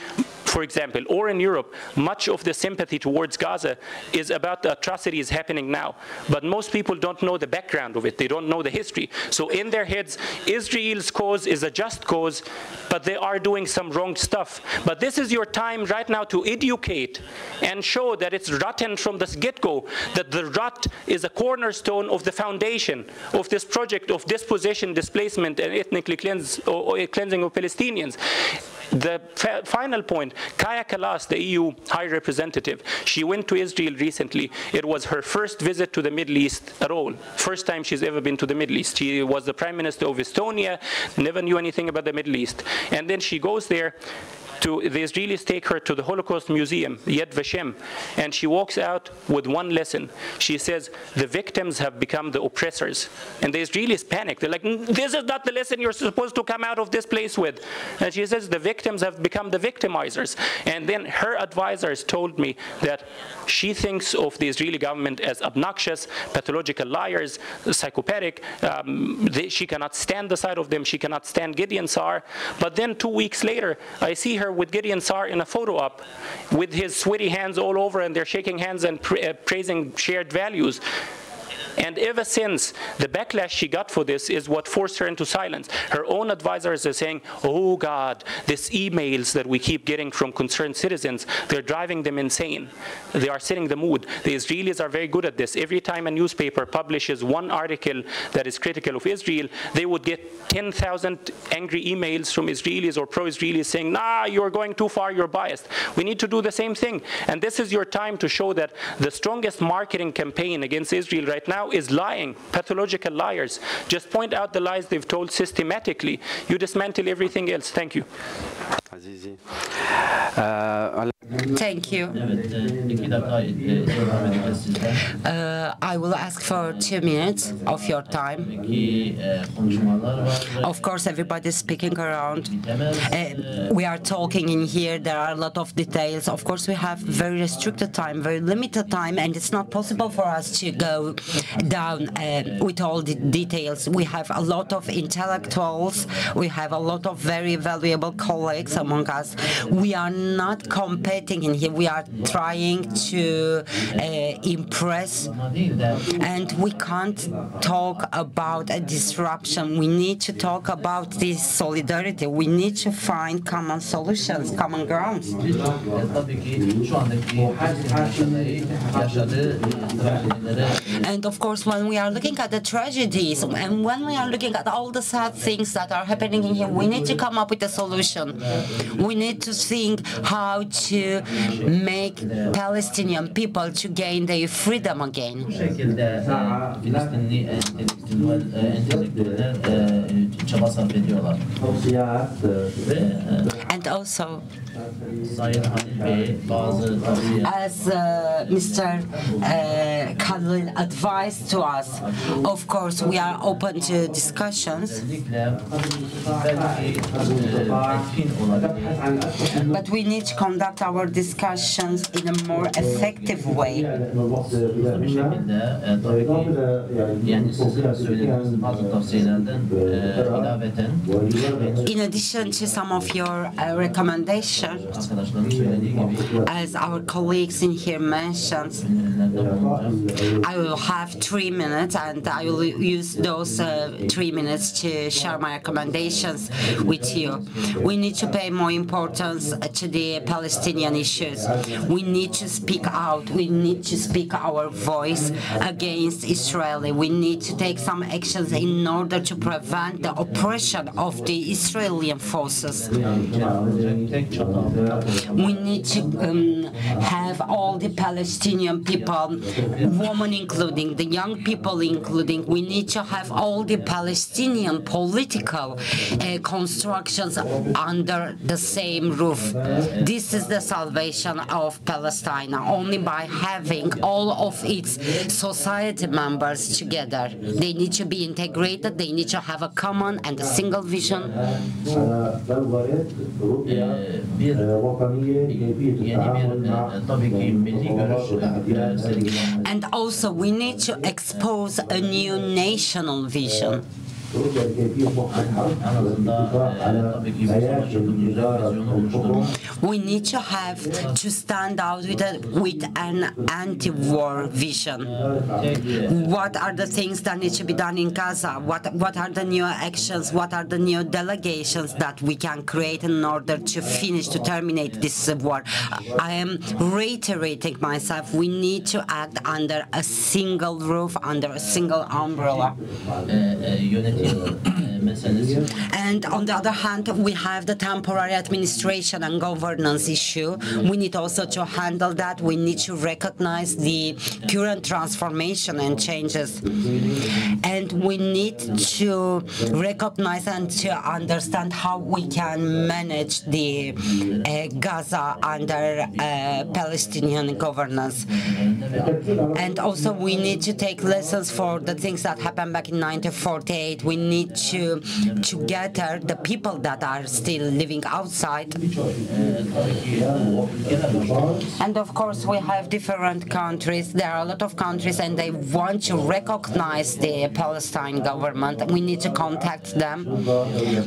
for example, or in Europe, much of the sympathy towards Gaza is about the atrocities happening now. But most people don't know the background of it. They don't know the history. So in their heads, Israel's cause is a just cause, but they are doing some wrong stuff. But this is your time right now to educate and show that it's rotten from the get-go, that the rot is a cornerstone of the foundation of this project of dispossession, displacement, and ethnically cleansing of Palestinians. The final point, Kaya Kalas, the EU High Representative, she went to Israel recently. It was her first visit to the Middle East at all. First time she's ever been to the Middle East. She was the Prime Minister of Estonia, never knew anything about the Middle East. And then she goes there. The Israelis take her to the Holocaust Museum, Yad Vashem, and she walks out with one lesson. She says, the victims have become the oppressors. And the Israelis panic. They're like, this is not the lesson you're supposed to come out of this place with. And she says, the victims have become the victimizers. And then her advisors told me that she thinks of the Israeli government as obnoxious, pathological liars, psychopathic. She cannot stand the side of them. She cannot stand Gideon Sa'ar. But then 2 weeks later, I see her with Gideon Sa'ar in a photo op with his sweaty hands all over, and they're shaking hands and praising shared values. And ever since, the backlash she got for this is what forced her into silence. Her own advisors are saying, oh God, these emails that we keep getting from concerned citizens, they're driving them insane. They are setting the mood. The Israelis are very good at this. Every time a newspaper publishes one article that is critical of Israel, they would get 10,000 angry emails from Israelis or pro-Israelis saying, nah, you're going too far, you're biased. We need to do the same thing. And this is your time to show that the strongest marketing campaign against Israel right now is lying, pathological liars. Just point out the lies they've told systematically. You dismantle everything else. Thank you. Thank you. I will ask for 2 minutes of your time. Of course, everybody's speaking around. We are talking in here. There are a lot of details. Of course, we have very restricted time, very limited time, and it's not possible for us to go down with all the details. We have a lot of intellectuals. We have a lot of very valuable colleagues among us. We are not competing in here. We are trying to impress, and we can't talk about a disruption. We need to talk about this solidarity. We need to find common solutions, common grounds. And of course, when we are looking at the tragedies and when we are looking at all the sad things that are happening in here, we need to come up with a solution. We need to think how to make Palestinian people to gain their freedom again. And also, as Mr. Khalil advised to us, of course, we are open to discussions, but we need to conduct our discussions in a more effective way. In addition to some of your recommendations, as our colleagues in here mentioned, I will have 3 minutes, and I will use those 3 minutes to share my recommendations with you. We need to pay more importance to the Palestinian issues. We need to speak out. We need to speak our voice against Israel. We need to take some actions in order to prevent the oppression of the Israeli forces. We need to have all the Palestinian people, women including, the young people including, we need to have all the Palestinian political constructions under the same roof. This is the salvation of Palestine, only by having all of its society members together. They need to be integrated, they need to have a common and a single vision. And also we need to expose a new national vision. We need to have to stand out with an anti-war vision. What are the things that need to be done in Gaza? What are the new actions? What are the new delegations that we can create in order to finish, to terminate this war? I am reiterating myself, we need to act under a single roof, under a single umbrella. And on the other hand, we have the temporary administration and governance issue. We need also to handle that. We need to recognize the current transformation and changes. And we need to recognize and to understand how we can manage the Gaza under Palestinian governance. And also we need to take lessons for the things that happened back in 1948. We need to gather the people that are still living outside. And of course we have different countries. There are a lot of countries and they want to recognize the Palestine government. We need to contact them.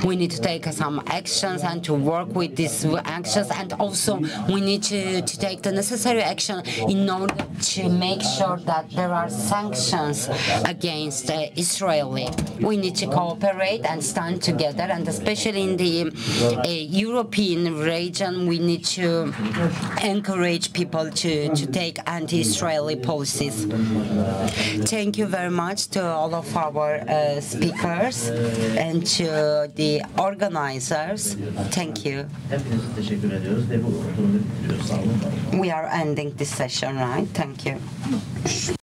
We need to take some actions and to work with these actions, and also we need to take the necessary action in order to make sure that there are sanctions against Israeli. We need to cooperate and stand together, and especially in the European region, we need to encourage people to take anti-Israeli policies. Thank you very much to all of our speakers and to the organizers. Thank you. We are ending this session, right? Thank you.